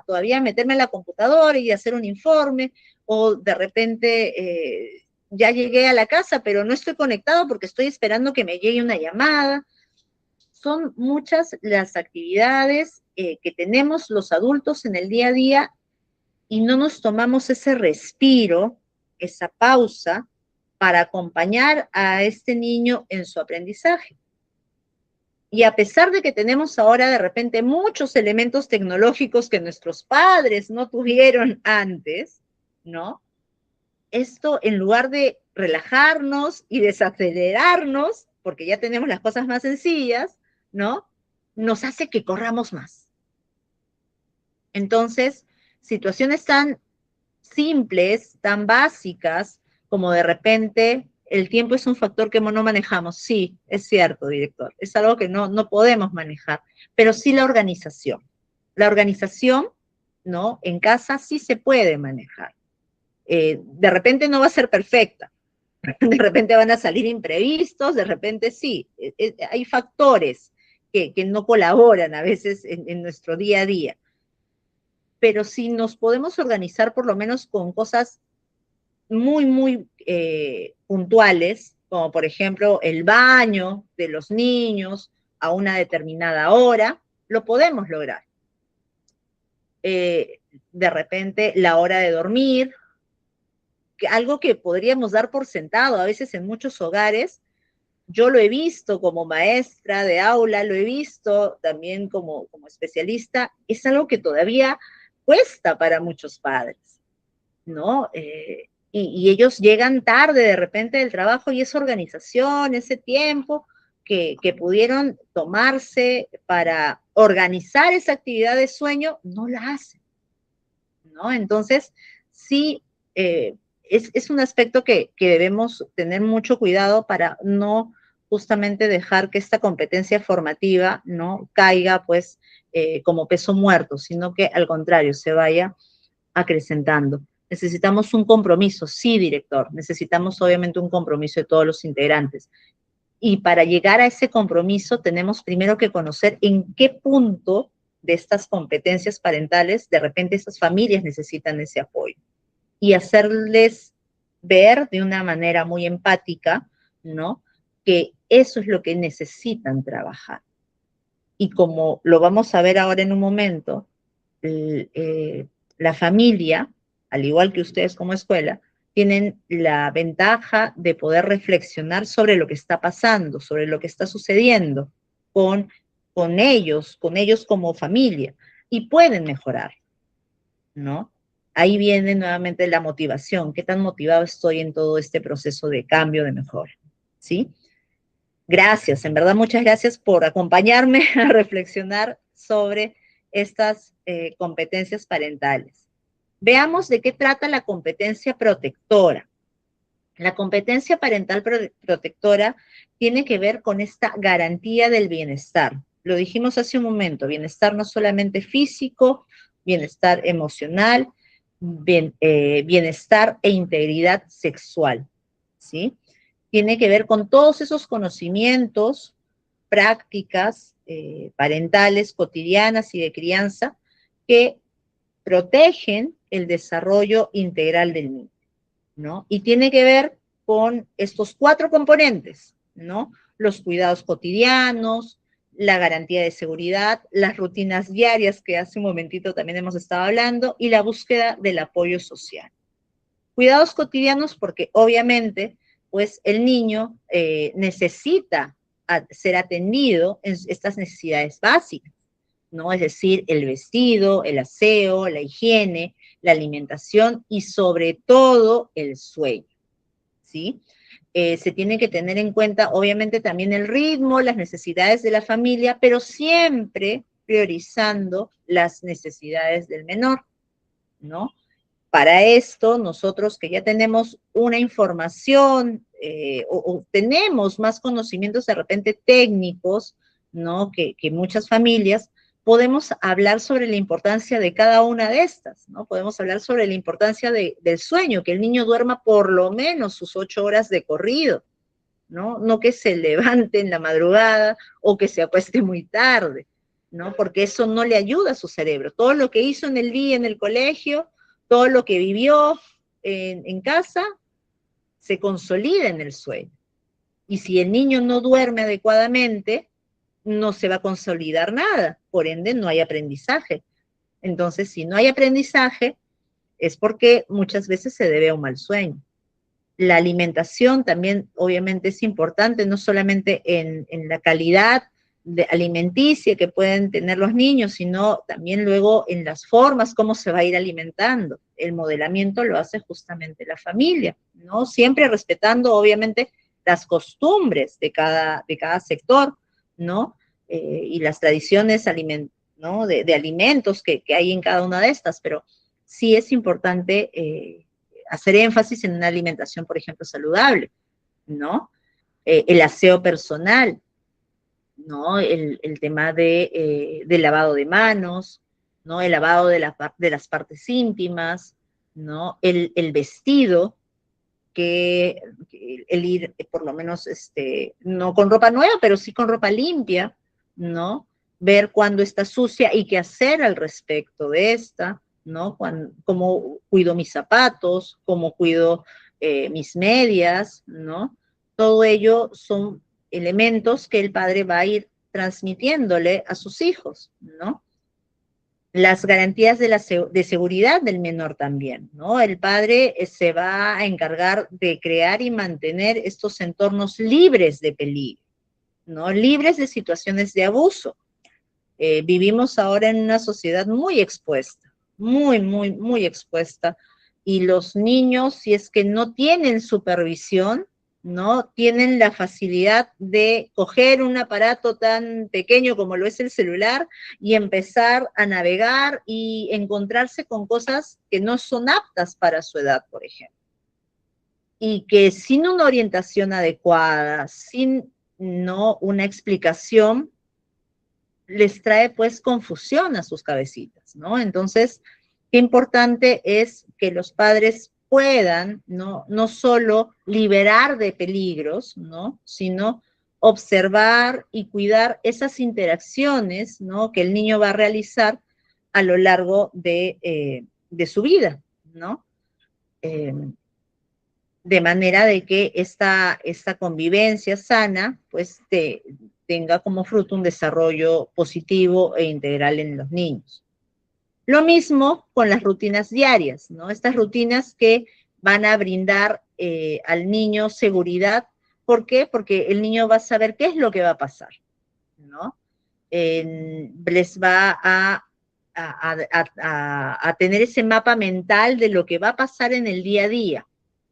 S1: todavía meterme en la computadora y hacer un informe, o de repente ya llegué a la casa, pero no estoy conectado porque estoy esperando que me llegue una llamada. Son muchas las actividades que tenemos los adultos en el día a día y no nos tomamos ese respiro, esa pausa, para acompañar a este niño en su aprendizaje. Y a pesar de que tenemos ahora de repente muchos elementos tecnológicos que nuestros padres no tuvieron antes, ¿no? Esto en lugar de relajarnos y desacelerarnos, porque ya tenemos las cosas más sencillas, ¿no? Nos hace que corramos más. Entonces, situaciones tan simples, tan básicas, como de repente el tiempo es un factor que no manejamos. Sí, es cierto, director. Es algo que no podemos manejar, pero sí la organización. La organización, ¿no? En casa sí se puede manejar. De repente no va a ser perfecta, de repente van a salir imprevistos, de repente sí. Hay factores que no colaboran a veces en nuestro día a día. Pero si nos podemos organizar por lo menos con cosas muy, muy puntuales, como por ejemplo el baño de los niños a una determinada hora, lo podemos lograr. De repente la hora de dormir, algo que podríamos dar por sentado a veces en muchos hogares. Yo lo he visto como maestra de aula, lo he visto también como especialista, es algo que todavía cuesta para muchos padres, ¿no? Y ellos llegan tarde de repente del trabajo y esa organización, ese tiempo que pudieron tomarse para organizar esa actividad de sueño, no la hacen, ¿no? Entonces, sí, es un aspecto que debemos tener mucho cuidado para no justamente dejar que esta competencia formativa no caiga pues como peso muerto, sino que al contrario se vaya acrecentando. Necesitamos un compromiso, sí, director, necesitamos obviamente un compromiso de todos los integrantes. Y para llegar a ese compromiso tenemos primero que conocer en qué punto de estas competencias parentales de repente esas familias necesitan ese apoyo y hacerles ver de una manera muy empática, ¿no? Que eso es lo que necesitan trabajar. Y como lo vamos a ver ahora en un momento, la familia, al igual que ustedes como escuela, tienen la ventaja de poder reflexionar sobre lo que está pasando, sobre lo que está sucediendo con, con ellos como familia, y pueden mejorar, ¿no? Ahí viene nuevamente la motivación, qué tan motivado estoy en todo este proceso de cambio, de mejora, ¿sí? Gracias, en verdad muchas gracias por acompañarme a reflexionar sobre estas competencias parentales. Veamos de qué trata la competencia protectora. La competencia parental protectora tiene que ver con esta garantía del bienestar. Lo dijimos hace un momento, bienestar no solamente físico, bienestar emocional, bienestar e integridad sexual, ¿sí? Tiene que ver con todos esos conocimientos, prácticas parentales, cotidianas y de crianza que protegen el desarrollo integral del niño, ¿no? Y tiene que ver con estos 4 componentes, ¿no? Los cuidados cotidianos, la garantía de seguridad, las rutinas diarias que hace un momentito también hemos estado hablando y la búsqueda del apoyo social. Cuidados cotidianos porque obviamente pues el niño necesita ser atendido en estas necesidades básicas, ¿no? Es decir, el vestido, el aseo, la higiene, la alimentación y sobre todo el sueño, ¿sí? Se tiene que tener en cuenta obviamente también el ritmo, las necesidades de la familia, pero siempre priorizando las necesidades del menor, ¿no? Para esto, nosotros que ya tenemos una información o tenemos más conocimientos de repente técnicos, ¿no? Que muchas familias, podemos hablar sobre la importancia de cada una de estas, ¿no? Podemos hablar sobre la importancia del sueño, que el niño duerma por lo menos sus 8 horas de corrido, ¿no? No que se levante en la madrugada o que se acueste muy tarde, ¿no? Porque eso no le ayuda a su cerebro. Todo lo que hizo en el día en el colegio, todo lo que vivió en casa, se consolida en el sueño. Y si el niño no duerme adecuadamente, no se va a consolidar nada, por ende no hay aprendizaje. Entonces, si no hay aprendizaje, es porque muchas veces se debe a un mal sueño. La alimentación también obviamente es importante, no solamente en la calidad alimenticia que pueden tener los niños, sino también luego en las formas, cómo se va a ir alimentando. El modelamiento lo hace justamente la familia, ¿no? Siempre respetando obviamente las costumbres de cada sector, ¿no? Y las tradiciones ¿no? de alimentos que hay en cada una de estas, pero sí es importante hacer énfasis en una alimentación, por ejemplo, saludable, ¿no? El aseo personal, ¿no? El tema del lavado de manos, ¿no? El lavado de las partes íntimas, ¿no? El vestido, que el ir por lo menos, no con ropa nueva, pero sí con ropa limpia, ¿no? Ver cuándo está sucia y qué hacer al respecto de esta, ¿no? Cómo cuido mis zapatos, cómo cuido mis medias, ¿no? Todo ello son elementos que el padre va a ir transmitiéndole a sus hijos, ¿no? Las garantías de seguridad del menor también, ¿no? El padre se va a encargar de crear y mantener estos entornos libres de peligro, ¿no? Libres de situaciones de abuso. Vivimos ahora en una sociedad muy expuesta, muy expuesta, y los niños, si es que no tienen supervisión, ¿no? Tienen la facilidad de coger un aparato tan pequeño como lo es el celular y empezar a navegar y encontrarse con cosas que no son aptas para su edad, por ejemplo. Y que sin una orientación adecuada, sin no una explicación, les trae pues confusión a sus cabecitas, ¿no? Entonces, qué importante es que los padres puedan, no solo liberar de peligros, ¿no? Sino observar y cuidar esas interacciones, ¿no? Que el niño va a realizar a lo largo de su vida, ¿no? de manera de que esta convivencia sana, pues, tenga como fruto un desarrollo positivo e integral en los niños. Lo mismo con las rutinas diarias, ¿no? Estas rutinas que van a brindar al niño seguridad. ¿Por qué? Porque el niño va a saber qué es lo que va a pasar, ¿no? Les va a tener ese mapa mental de lo que va a pasar en el día a día.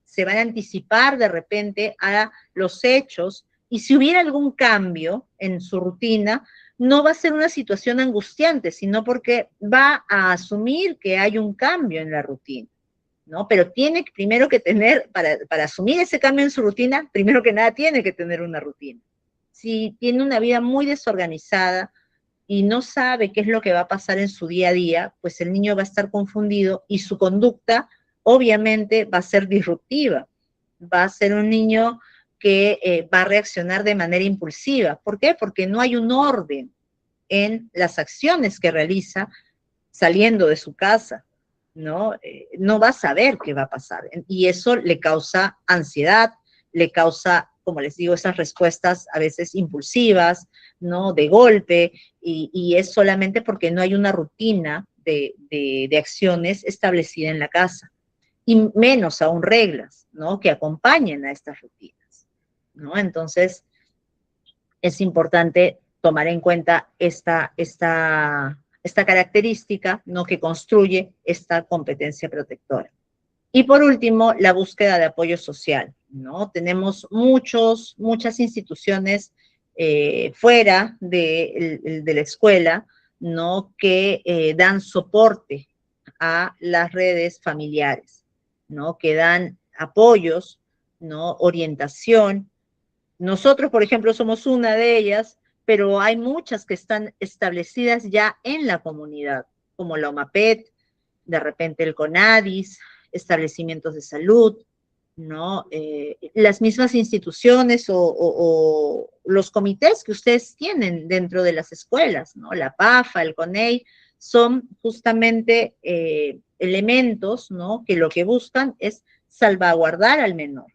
S1: Se van a anticipar de repente a los hechos y si hubiera algún cambio en su rutina, no va a ser una situación angustiante, sino porque va a asumir que hay un cambio en la rutina, ¿no? Pero tiene primero que tener, para asumir ese cambio en su rutina, primero que nada tiene que tener una rutina. Si tiene una vida muy desorganizada y no sabe qué es lo que va a pasar en su día a día, pues el niño va a estar confundido y su conducta obviamente va a ser disruptiva. Va a ser un niño que va a reaccionar de manera impulsiva. ¿Por qué? Porque no hay un orden en las acciones que realiza saliendo de su casa, ¿no? No va a saber qué va a pasar. Y eso le causa ansiedad, le causa, como les digo, esas respuestas a veces impulsivas, ¿no? De golpe, y es solamente porque no hay una rutina de acciones establecida en la casa. Y menos aún reglas, ¿no? Que acompañen a estas rutinas, ¿no? Entonces, es importante tomar en cuenta esta característica, ¿no? Que construye esta competencia protectora. Y por último, la búsqueda de apoyo social, ¿no? Tenemos muchas instituciones fuera de la escuela, ¿no? Que dan soporte a las redes familiares, ¿no? Que dan apoyos, ¿no? Orientación. Nosotros, por ejemplo, somos una de ellas, pero hay muchas que están establecidas ya en la comunidad, como la OMAPET, de repente el CONADIS, establecimientos de salud, ¿no? Las mismas instituciones o los comités que ustedes tienen dentro de las escuelas, ¿no? La PAFA, el CONEI, son justamente elementos, ¿no? Que lo que buscan es salvaguardar al menor,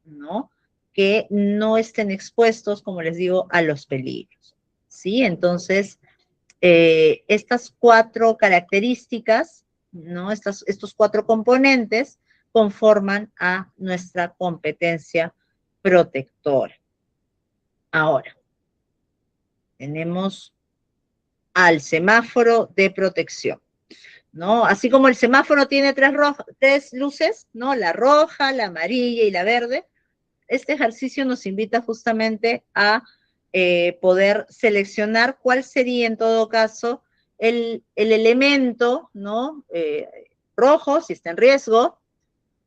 S1: ¿no? Que no estén expuestos, como les digo, a los peligros, ¿sí? Entonces, estas 4 características, ¿no? Estos 4 componentes conforman a nuestra competencia protectora. Ahora, tenemos al semáforo de protección, ¿no? Así como el semáforo tiene 3 luces, ¿no? La roja, la amarilla y la verde. Este ejercicio nos invita justamente a poder seleccionar cuál sería en todo caso el elemento, ¿no? Rojo, si está en riesgo,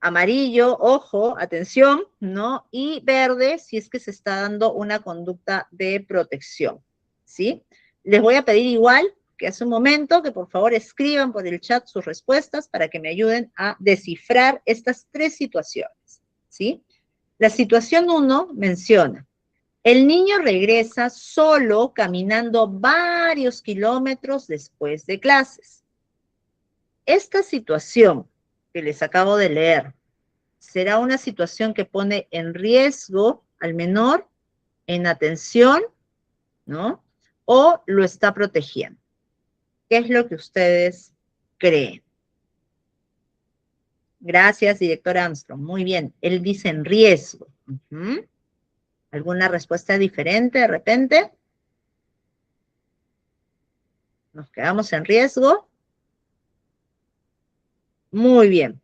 S1: amarillo, ojo, atención, ¿no? Y verde, si es que se está dando una conducta de protección, ¿sí? Les voy a pedir igual que hace un momento que por favor escriban por el chat sus respuestas para que me ayuden a descifrar estas 3 situaciones, ¿sí? La situación 1 menciona, el niño regresa solo caminando varios kilómetros después de clases. Esta situación que les acabo de leer, ¿será una situación que pone en riesgo al menor, en atención, ¿no? ¿O lo está protegiendo? ¿Qué es lo que ustedes creen? Gracias, director Armstrong. Muy bien. Él dice en riesgo. ¿Alguna respuesta diferente de repente? ¿Nos quedamos en riesgo? Muy bien.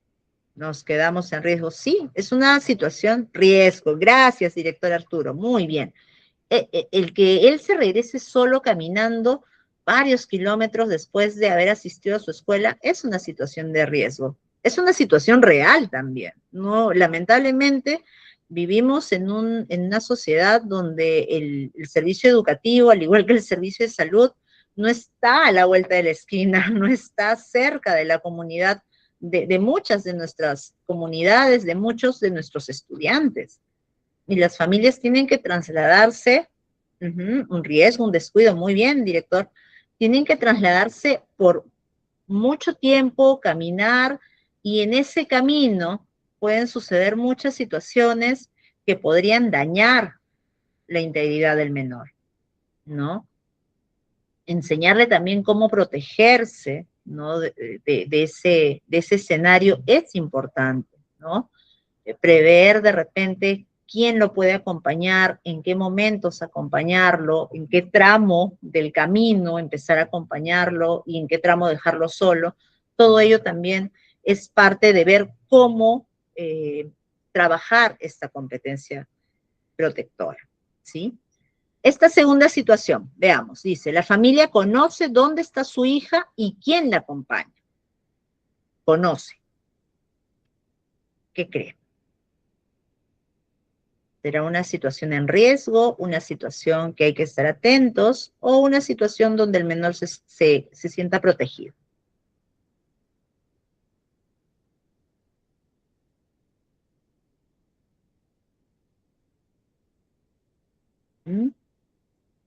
S1: Nos quedamos en riesgo. Sí, es una situación riesgo. Gracias, director Arturo. Muy bien. El que él se regrese solo caminando varios kilómetros después de haber asistido a su escuela es una situación de riesgo. Es una situación real también, ¿no? Lamentablemente vivimos en una sociedad donde el servicio educativo, al igual que el servicio de salud, no está a la vuelta de la esquina, no está cerca de la comunidad, de muchas de nuestras comunidades, de muchos de nuestros estudiantes. Y las familias tienen que trasladarse, un riesgo, un descuido, muy bien, director, tienen que trasladarse por mucho tiempo, caminar, y en ese camino, pueden suceder muchas situaciones que podrían dañar la integridad del menor, ¿no? Enseñarle también cómo protegerse, ¿no? De ese escenario es importante, ¿no? Prever de repente quién lo puede acompañar, en qué momentos acompañarlo, en qué tramo del camino empezar a acompañarlo y en qué tramo dejarlo solo. Todo ello también es parte de ver cómo trabajar esta competencia protectora, ¿sí? Esta segunda situación, veamos, dice, la familia conoce dónde está su hija y quién la acompaña. Conoce. ¿Qué cree? ¿Será una situación en riesgo, una situación que hay que estar atentos o una situación donde el menor se sienta protegido? ¿Mm?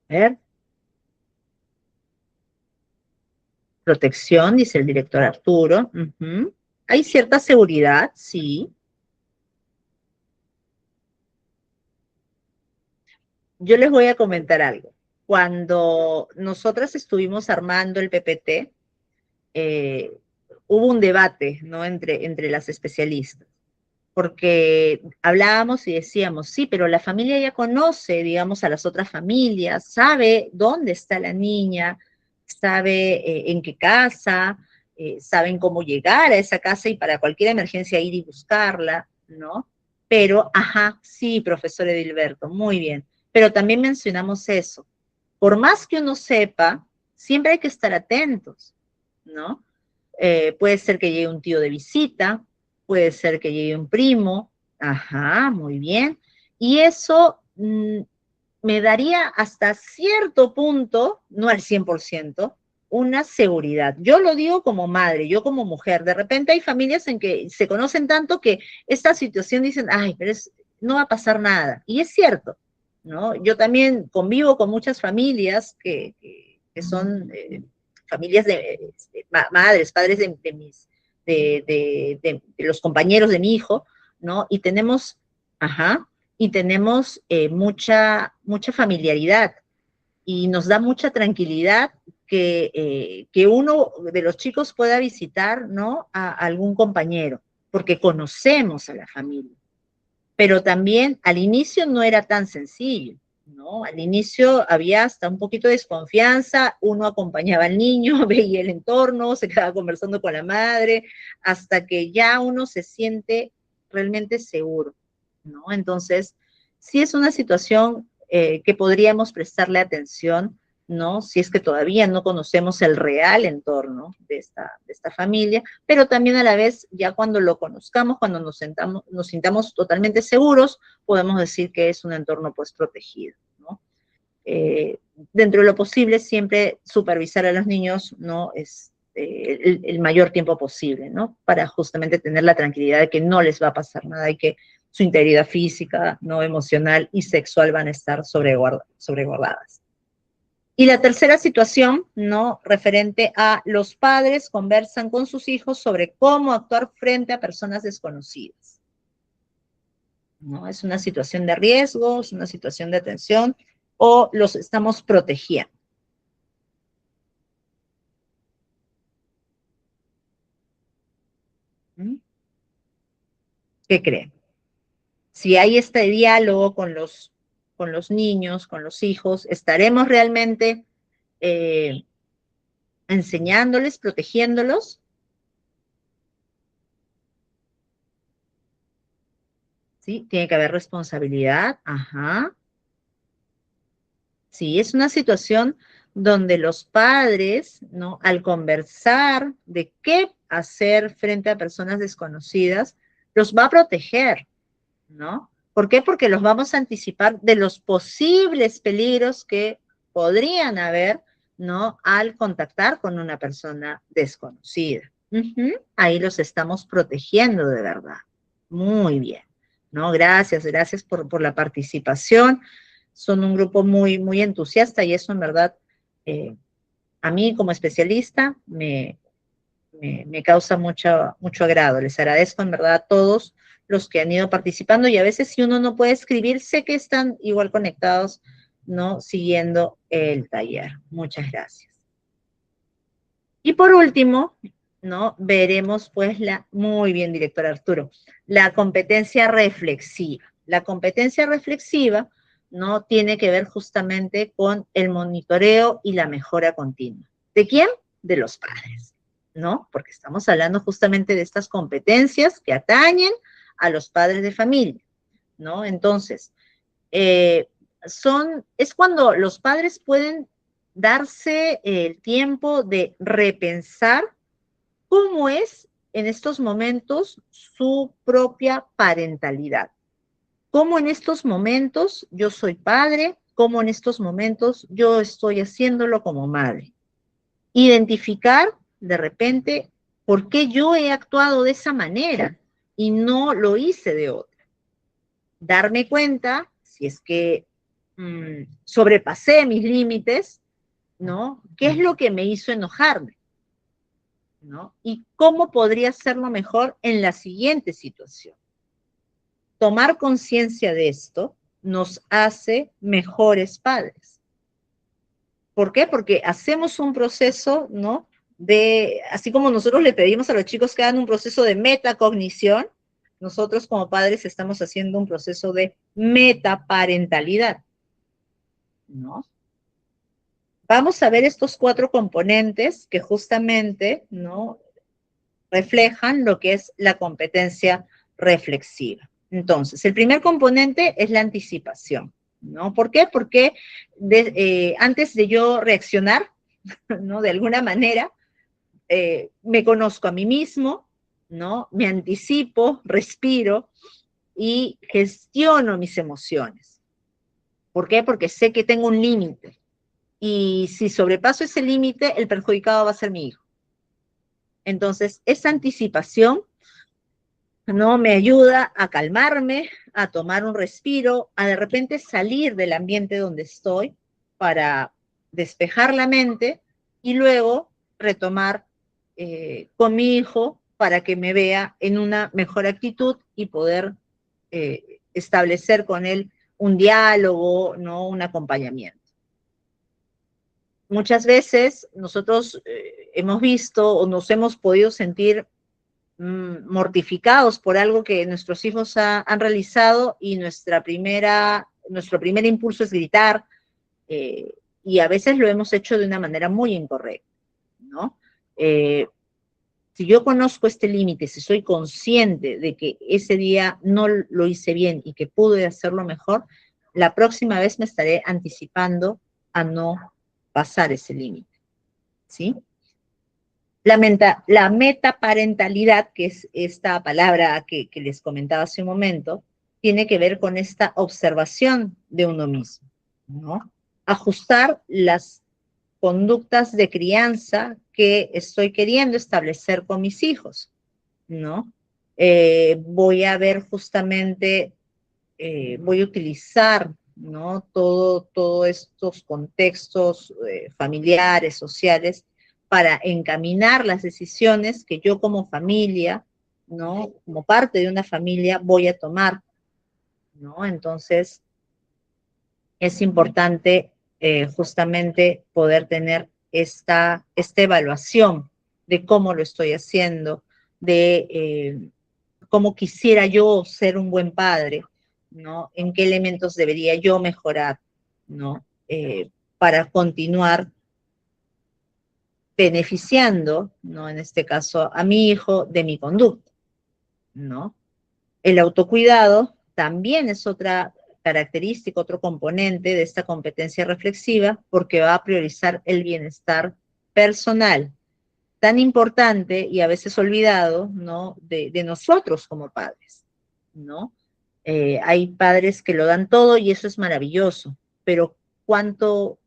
S1: A ver, protección, dice el director Arturo. Ujú. Hay cierta seguridad, sí. Yo les voy a comentar algo. Cuando nosotras estuvimos armando el PPT, eh, hubo un debate, ¿no? Entre las especialistas, porque hablábamos y decíamos, sí, pero la familia ya conoce, digamos, a las otras familias, sabe dónde está la niña, sabe en qué casa, saben cómo llegar a esa casa y para cualquier emergencia ir y buscarla, ¿no? Pero, ajá, sí, profesor Edilberto, muy bien. Pero también mencionamos eso. Por más que uno sepa, siempre hay que estar atentos, ¿no? Puede ser que llegue un tío de visita, puede ser que llegue un primo, ajá, muy bien. Y eso me daría hasta cierto punto, no al 100%, una seguridad. Yo lo digo como madre, yo como mujer. De repente hay familias en que se conocen tanto que esta situación dicen, ay, pero no va a pasar nada. Y es cierto, ¿no? Yo también convivo con muchas familias que son familias de madres, padres de los compañeros de mi hijo, ¿no? Y tenemos, ajá, y tenemos mucha familiaridad y nos da mucha tranquilidad que uno de los chicos pueda visitar, ¿no? A algún compañero, porque conocemos a la familia. Pero también al inicio no era tan sencillo, ¿no? Al inicio había hasta un poquito de desconfianza, uno acompañaba al niño, veía el entorno, se quedaba conversando con la madre, hasta que ya uno se siente realmente seguro, ¿no? Entonces, sí es una situación que podríamos prestarle atención, ¿no? Si es que todavía no conocemos el real entorno de esta familia, pero también a la vez, ya cuando lo conozcamos, cuando nos sintamos totalmente seguros, podemos decir que es un entorno pues protegido, ¿no? Eh, Dentro de lo posible, siempre supervisar a los niños, ¿no? Es el mayor tiempo posible, ¿no? Para justamente tener la tranquilidad de que no les va a pasar nada y que su integridad física, no emocional y sexual van a estar sobreguardadas. Y la tercera situación, ¿no? Referente a los padres conversan con sus hijos sobre cómo actuar frente a personas desconocidas, ¿no? Es una situación de riesgo, es una situación de tensión o los estamos protegiendo. ¿Mm? ¿Qué creen? Si hay este diálogo con los niños, con los hijos, ¿estaremos realmente eh, enseñándoles, protegiéndolos? ¿Sí? Tiene que haber responsabilidad, ajá. Sí, es una situación donde los padres, ¿no? Al conversar de qué hacer frente a personas desconocidas, los va a proteger, ¿no? ¿Por qué? Porque los vamos a anticipar de los posibles peligros que podrían haber, ¿no? Al contactar con una persona desconocida. Ujú. Ahí los estamos protegiendo de verdad. Muy bien, ¿no? Gracias por la participación. Son un grupo muy entusiasta y eso en verdad, eh, a mí como especialista me causa mucho agrado. Les agradezco en verdad a todos los que han ido participando, y a veces si uno no puede escribir, sé que están igual conectados, ¿no? Siguiendo el taller. Muchas gracias. Y por último, ¿no? Veremos pues muy bien, director Arturo, la competencia reflexiva. La competencia reflexiva, ¿no? Tiene que ver justamente con el monitoreo y la mejora continua. ¿De quién? De los padres, ¿no? Porque estamos hablando justamente de estas competencias que atañen a los padres de familia, ¿no? Entonces, es cuando los padres pueden darse el tiempo de repensar cómo es en estos momentos su propia parentalidad. Cómo en estos momentos yo soy padre, cómo en estos momentos yo estoy haciéndolo como madre. Identificar de repente por qué yo he actuado de esa manera y no lo hice de otra. Darme cuenta si es que sobrepasé mis límites, ¿no? ¿Qué es lo que me hizo enojarme? ¿No? Y cómo podría hacerlo mejor en la siguiente situación. Tomar conciencia de esto nos hace mejores padres. ¿Por qué? Porque hacemos un proceso, ¿no? Así como nosotros le pedimos a los chicos que hagan un proceso de metacognición, nosotros como padres estamos haciendo un proceso de metaparentalidad, ¿no? Vamos a ver estos 4 componentes que justamente, ¿no? Reflejan lo que es la competencia reflexiva. Entonces, el primer componente es la anticipación, ¿no? ¿Por qué? Porque antes de yo reaccionar, ¿no? De alguna manera, me conozco a mí mismo, ¿no? Me anticipo, respiro y gestiono mis emociones. ¿Por qué? Porque sé que tengo un límite. Y si sobrepaso ese límite, el perjudicado va a ser mi hijo. Entonces, esa anticipación, ¿no? Me ayuda a calmarme, a tomar un respiro, a de repente salir del ambiente donde estoy para despejar la mente y luego retomar con mi hijo para que me vea en una mejor actitud y poder establecer con él un diálogo, ¿no? Un acompañamiento. Muchas veces nosotros hemos visto o nos hemos podido sentir mortificados por algo que nuestros hijos han realizado y nuestro primer impulso es gritar, y a veces lo hemos hecho de una manera muy incorrecta, ¿no? Si yo conozco este límite, si soy consciente de que ese día no lo hice bien y que pude hacerlo mejor, la próxima vez me estaré anticipando a no pasar ese límite, ¿sí? La metaparentalidad, que es esta palabra que les comentaba hace un momento, tiene que ver con esta observación de uno mismo, ¿no? Ajustar las conductas de crianza que estoy queriendo establecer con mis hijos, ¿no? Voy a ver justamente, voy a utilizar, ¿no? Todos estos contextos familiares, sociales, para encaminar las decisiones que yo como familia, ¿no? Como parte de una familia voy a tomar, ¿no? Entonces, es importante justamente poder tener esta evaluación de cómo lo estoy haciendo, de cómo quisiera yo ser un buen padre, ¿no? En qué elementos debería yo mejorar, ¿no? Para continuar beneficiando, ¿no? En este caso, a mi hijo de mi conducta, ¿no? El autocuidado también es otra característica, otro componente de esta competencia reflexiva, porque va a priorizar el bienestar personal, tan importante y a veces olvidado, ¿no? De nosotros como padres, ¿no? Hay padres que lo dan todo y eso es maravilloso, pero cuánto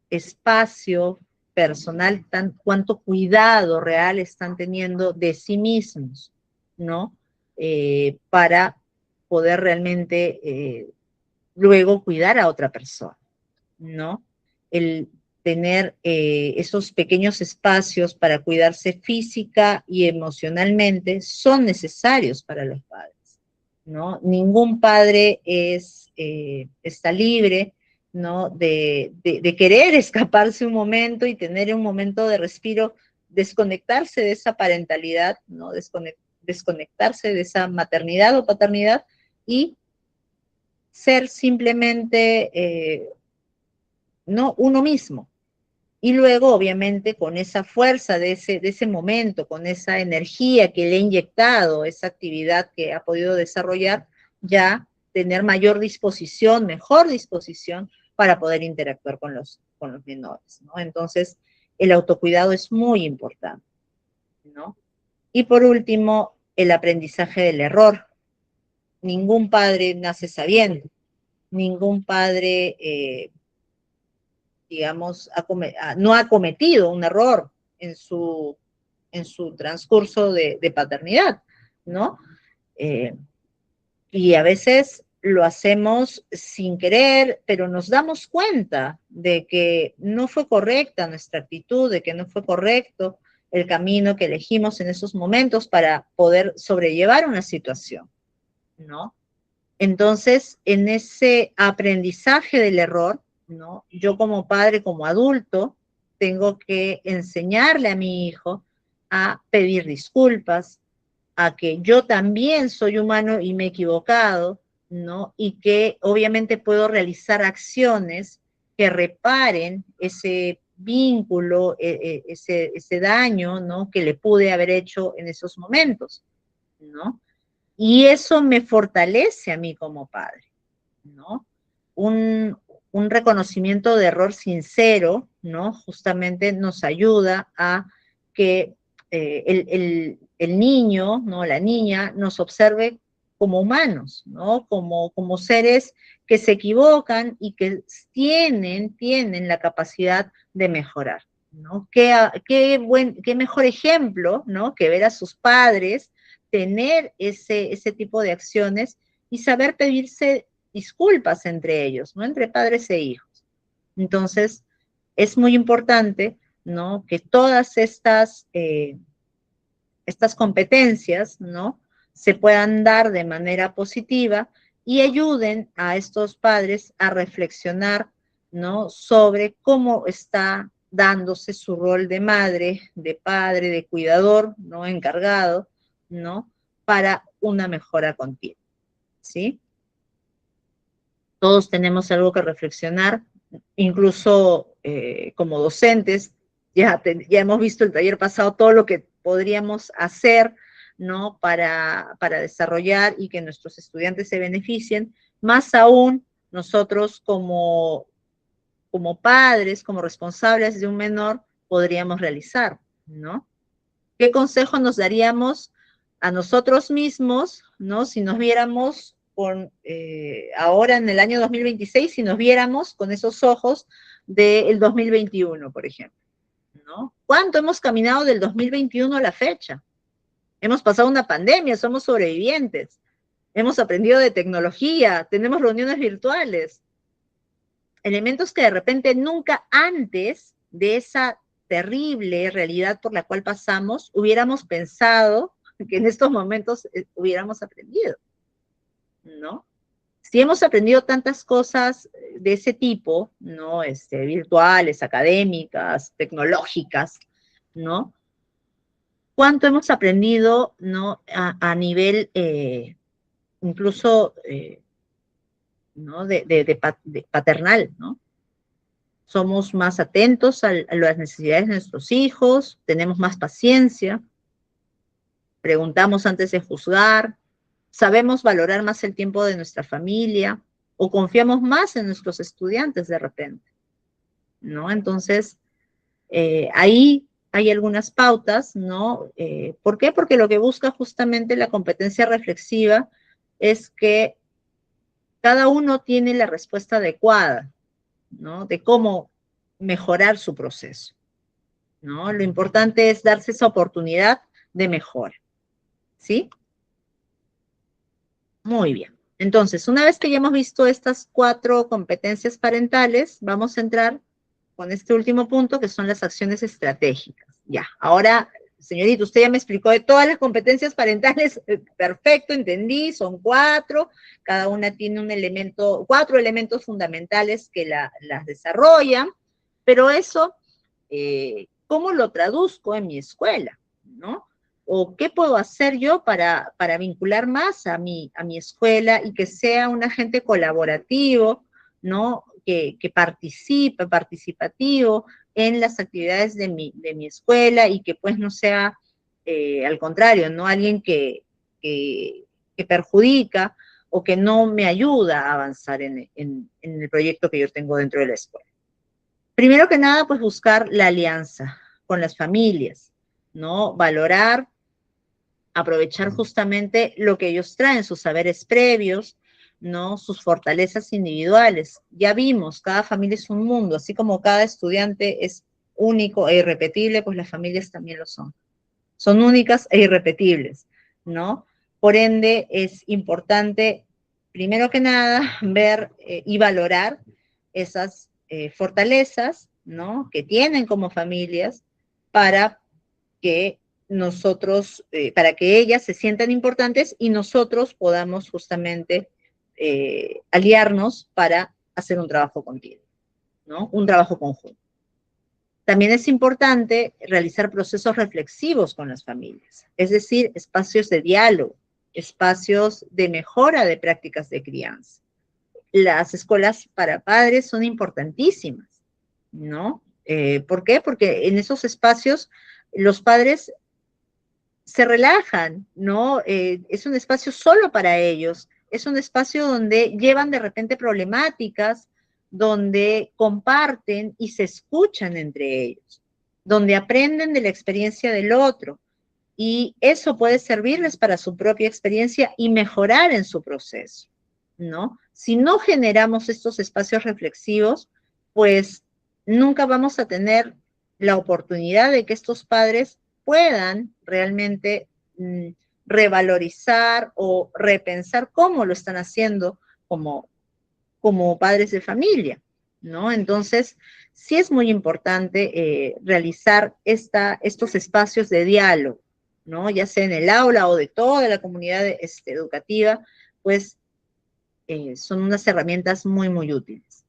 S1: espacio personal, cuánto cuidado real están teniendo de sí mismos, ¿no? Para poder realmente luego cuidar a otra persona, ¿no? El tener esos pequeños espacios para cuidarse física y emocionalmente son necesarios para los padres. ¿no? Ningún padre está libre, ¿no? De querer escaparse un momento y tener un momento de respiro, desconectarse de esa parentalidad, ¿no? Desconectarse de esa maternidad o paternidad y ser simplemente, no uno mismo. Y luego, obviamente, con esa fuerza de ese momento, con esa energía que le ha inyectado, esa actividad que ha podido desarrollar, ya tener mayor disposición, mejor disposición para poder interactuar con los menores, ¿no? Entonces, el autocuidado es muy importante, ¿no? Y por último, el aprendizaje del error. Ningún padre nace sabiendo, ningún padre digamos, no ha cometido un error en en su transcurso de paternidad, ¿no? Eh, y a veces lo hacemos sin querer, pero nos damos cuenta de que no fue correcta nuestra actitud, de que no fue correcto el camino que elegimos en esos momentos para poder sobrellevar una situación, ¿no? Entonces, en ese aprendizaje del error, ¿no? Yo como padre, como adulto, tengo que enseñarle a mi hijo a pedir disculpas, a que yo también soy humano y me he equivocado, ¿no? Y que obviamente puedo realizar acciones que reparen ese vínculo, ese daño, ¿no? Que le pude haber hecho en esos momentos, ¿no? Y eso me fortalece a mí como padre, ¿no? Un, un reconocimiento de error sincero, ¿no? Justamente nos ayuda a que el niño, ¿no? La niña nos observe como humanos, ¿no? Como seres que se equivocan y que tienen la capacidad de mejorar, ¿no? Qué mejor ejemplo, ¿no? Que ver a sus padres tener ese tipo de acciones y saber pedirse disculpas entre ellos, ¿no? Entre padres e hijos. Entonces, es muy importante, ¿no? Que todas estas competencias, ¿no? Se puedan dar de manera positiva y ayuden a estos padres a reflexionar, ¿no? Sobre cómo está dándose su rol de madre, de padre, de cuidador, ¿no? Encargado, ¿no? Para una mejora continua, ¿sí? Todos tenemos algo que reflexionar, incluso como docentes, ya hemos visto el taller pasado todo lo que podríamos hacer, ¿no? Para desarrollar y que nuestros estudiantes se beneficien, más aún nosotros como padres, como responsables de un menor, podríamos realizar, ¿no? ¿Qué consejo nos daríamos a nosotros mismos, ¿no? Si nos viéramos ahora en el año 2026, si nos viéramos con esos ojos del 2021, por ejemplo, ¿no? ¿Cuánto hemos caminado del 2021 a la fecha? Hemos pasado una pandemia, somos sobrevivientes, hemos aprendido de tecnología, tenemos reuniones virtuales, elementos que de repente nunca antes de esa terrible realidad por la cual pasamos hubiéramos pensado que en estos momentos hubiéramos aprendido, ¿no? Si hemos aprendido tantas cosas de ese tipo, ¿no? Virtuales, académicas, tecnológicas, ¿no? ¿Cuánto hemos aprendido, ¿no? A nivel incluso, ¿no? De paternal, ¿no? Somos más atentos a las necesidades de nuestros hijos, tenemos más paciencia, preguntamos antes de juzgar, sabemos valorar más el tiempo de nuestra familia o confiamos más en nuestros estudiantes de repente, ¿no? Entonces, ahí hay algunas pautas, ¿no? ¿Por qué? Porque lo que busca justamente la competencia reflexiva es que cada uno tiene la respuesta adecuada, ¿no? De cómo mejorar su proceso, ¿no? Lo importante es darse esa oportunidad de mejora, ¿sí? Muy bien. Entonces, una vez que ya hemos visto estas 4 competencias parentales, vamos a entrar con este último punto, que son las acciones estratégicas. Ya, ahora señorita, usted ya me explicó de todas las competencias parentales, perfecto, entendí, son 4, cada una tiene un elemento, 4 elementos fundamentales que las desarrollan, pero eso, ¿cómo lo traduzco en mi escuela? ¿No? ¿O qué puedo hacer yo para vincular más a mi escuela y que sea un agente colaborativo, ¿no? Que participe, participativo en las actividades de mi escuela y que pues no sea, al contrario, no alguien que perjudica o que no me ayuda a avanzar en el proyecto que yo tengo dentro de la escuela. Primero que nada, pues buscar la alianza con las familias, ¿no? Valorar, aprovechar justamente lo que ellos traen, sus saberes previos, ¿no? Sus fortalezas individuales. Ya vimos, cada familia es un mundo, así como cada estudiante es único e irrepetible, pues las familias también lo son. Son únicas e irrepetibles, ¿no? Por ende, es importante, primero que nada, ver y valorar esas fortalezas, ¿no? Que tienen como familias para que nosotros, para que ellas se sientan importantes y nosotros podamos justamente aliarnos para hacer un trabajo continuo, ¿no? Un trabajo conjunto. También es importante realizar procesos reflexivos con las familias, es decir, espacios de diálogo, espacios de mejora de prácticas de crianza. Las escuelas para padres son importantísimas, ¿no? ¿Por qué? Porque en esos espacios los padres se relajan, ¿no? Es un espacio solo para ellos, es un espacio donde llevan de repente problemáticas, donde comparten y se escuchan entre ellos, donde aprenden de la experiencia del otro. Y eso puede servirles para su propia experiencia y mejorar en su proceso, ¿no? Si no generamos estos espacios reflexivos, pues nunca vamos a tener la oportunidad de que estos padres puedan realmente revalorizar o repensar cómo lo están haciendo como padres de familia, ¿no? Entonces, sí es muy importante realizar estos espacios de diálogo, ¿no? Ya sea en el aula o de toda la comunidad educativa, pues son unas herramientas muy, muy útiles.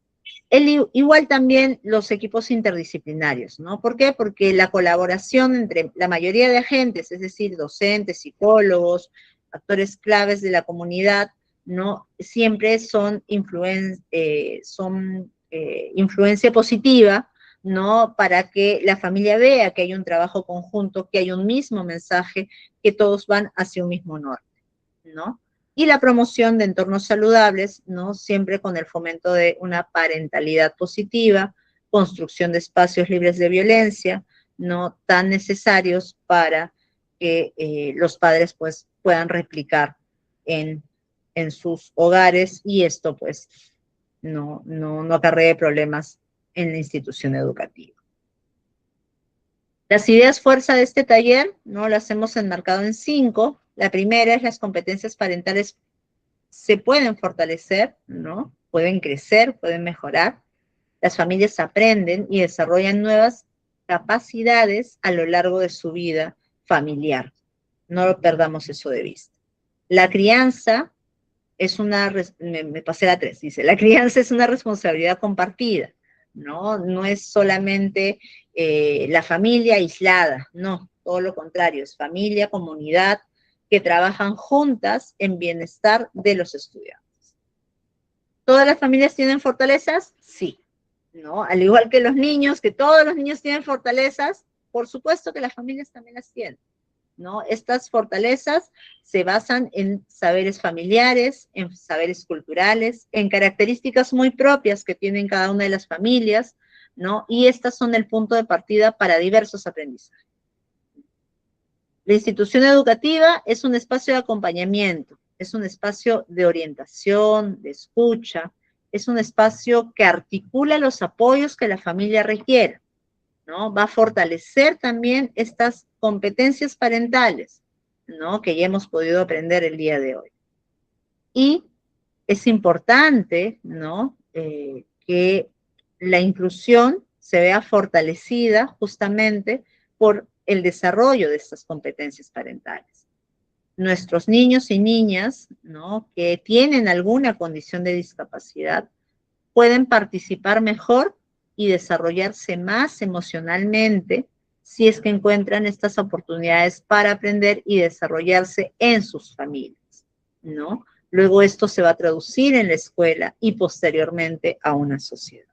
S1: Igual también los equipos interdisciplinarios, ¿no? ¿Por qué? Porque la colaboración entre la mayoría de agentes, es decir, docentes, psicólogos, actores claves de la comunidad, ¿no? Siempre son influencia positiva, ¿no? Para que la familia vea que hay un trabajo conjunto, que hay un mismo mensaje, que todos van hacia un mismo norte, ¿no? Y la promoción de entornos saludables, ¿no? Siempre con el fomento de una parentalidad positiva, construcción de espacios libres de violencia, ¿no? Tan necesarios para que los padres pues puedan replicar en, en sus hogares y esto pues no acarree problemas en la institución educativa. Las ideas fuerza de este taller, ¿no? Las hemos enmarcado en 5. La primera es las competencias parentales se pueden fortalecer, ¿no? Pueden crecer, pueden mejorar. Las familias aprenden y desarrollan nuevas capacidades a lo largo de su vida familiar. No lo perdamos eso de vista. La crianza es me pasé la 3, dice, la crianza es una responsabilidad compartida, ¿no? No es solamente la familia aislada, no, todo lo contrario, es familia, comunidad, que trabajan juntas en bienestar de los estudiantes. ¿Todas las familias tienen fortalezas? Sí, ¿no? Al igual que los niños, que todos los niños tienen fortalezas, por supuesto que las familias también las tienen, ¿no? Estas fortalezas se basan en saberes familiares, en saberes culturales, en características muy propias que tienen cada una de las familias, ¿no? Y estas son el punto de partida para diversos aprendizajes. La institución educativa es un espacio de acompañamiento, es un espacio de orientación, de escucha, es un espacio que articula los apoyos que la familia requiera, ¿no? Va a fortalecer también estas competencias parentales, ¿no? Que ya hemos podido aprender el día de hoy. Y es importante, ¿no? Que la inclusión se vea fortalecida justamente por el desarrollo de estas competencias parentales. Nuestros niños y niñas, ¿no?, que tienen alguna condición de discapacidad pueden participar mejor y desarrollarse más emocionalmente si es que encuentran estas oportunidades para aprender y desarrollarse en sus familias, ¿no? Luego esto se va a traducir en la escuela y posteriormente a una sociedad,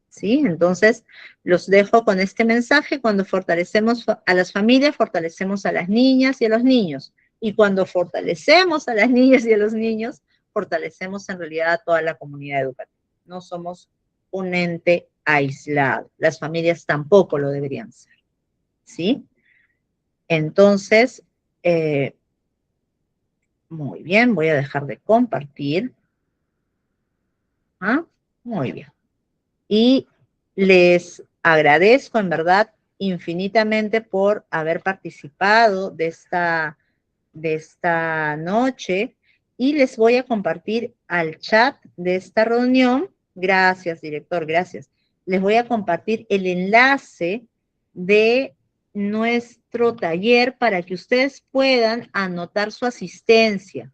S1: ¿sí? Entonces, los dejo con este mensaje: cuando fortalecemos a las familias, fortalecemos a las niñas y a los niños. Y cuando fortalecemos a las niñas y a los niños, fortalecemos en realidad a toda la comunidad educativa. No somos un ente aislado. Las familias tampoco lo deberían ser, ¿sí? Entonces, muy bien, voy a dejar de compartir. ¿Ah? Muy bien. Y les agradezco en verdad infinitamente por haber participado de esta noche, y les voy a compartir al chat de esta reunión. Gracias, director, gracias. Les voy a compartir el enlace de nuestro taller para que ustedes puedan anotar su asistencia,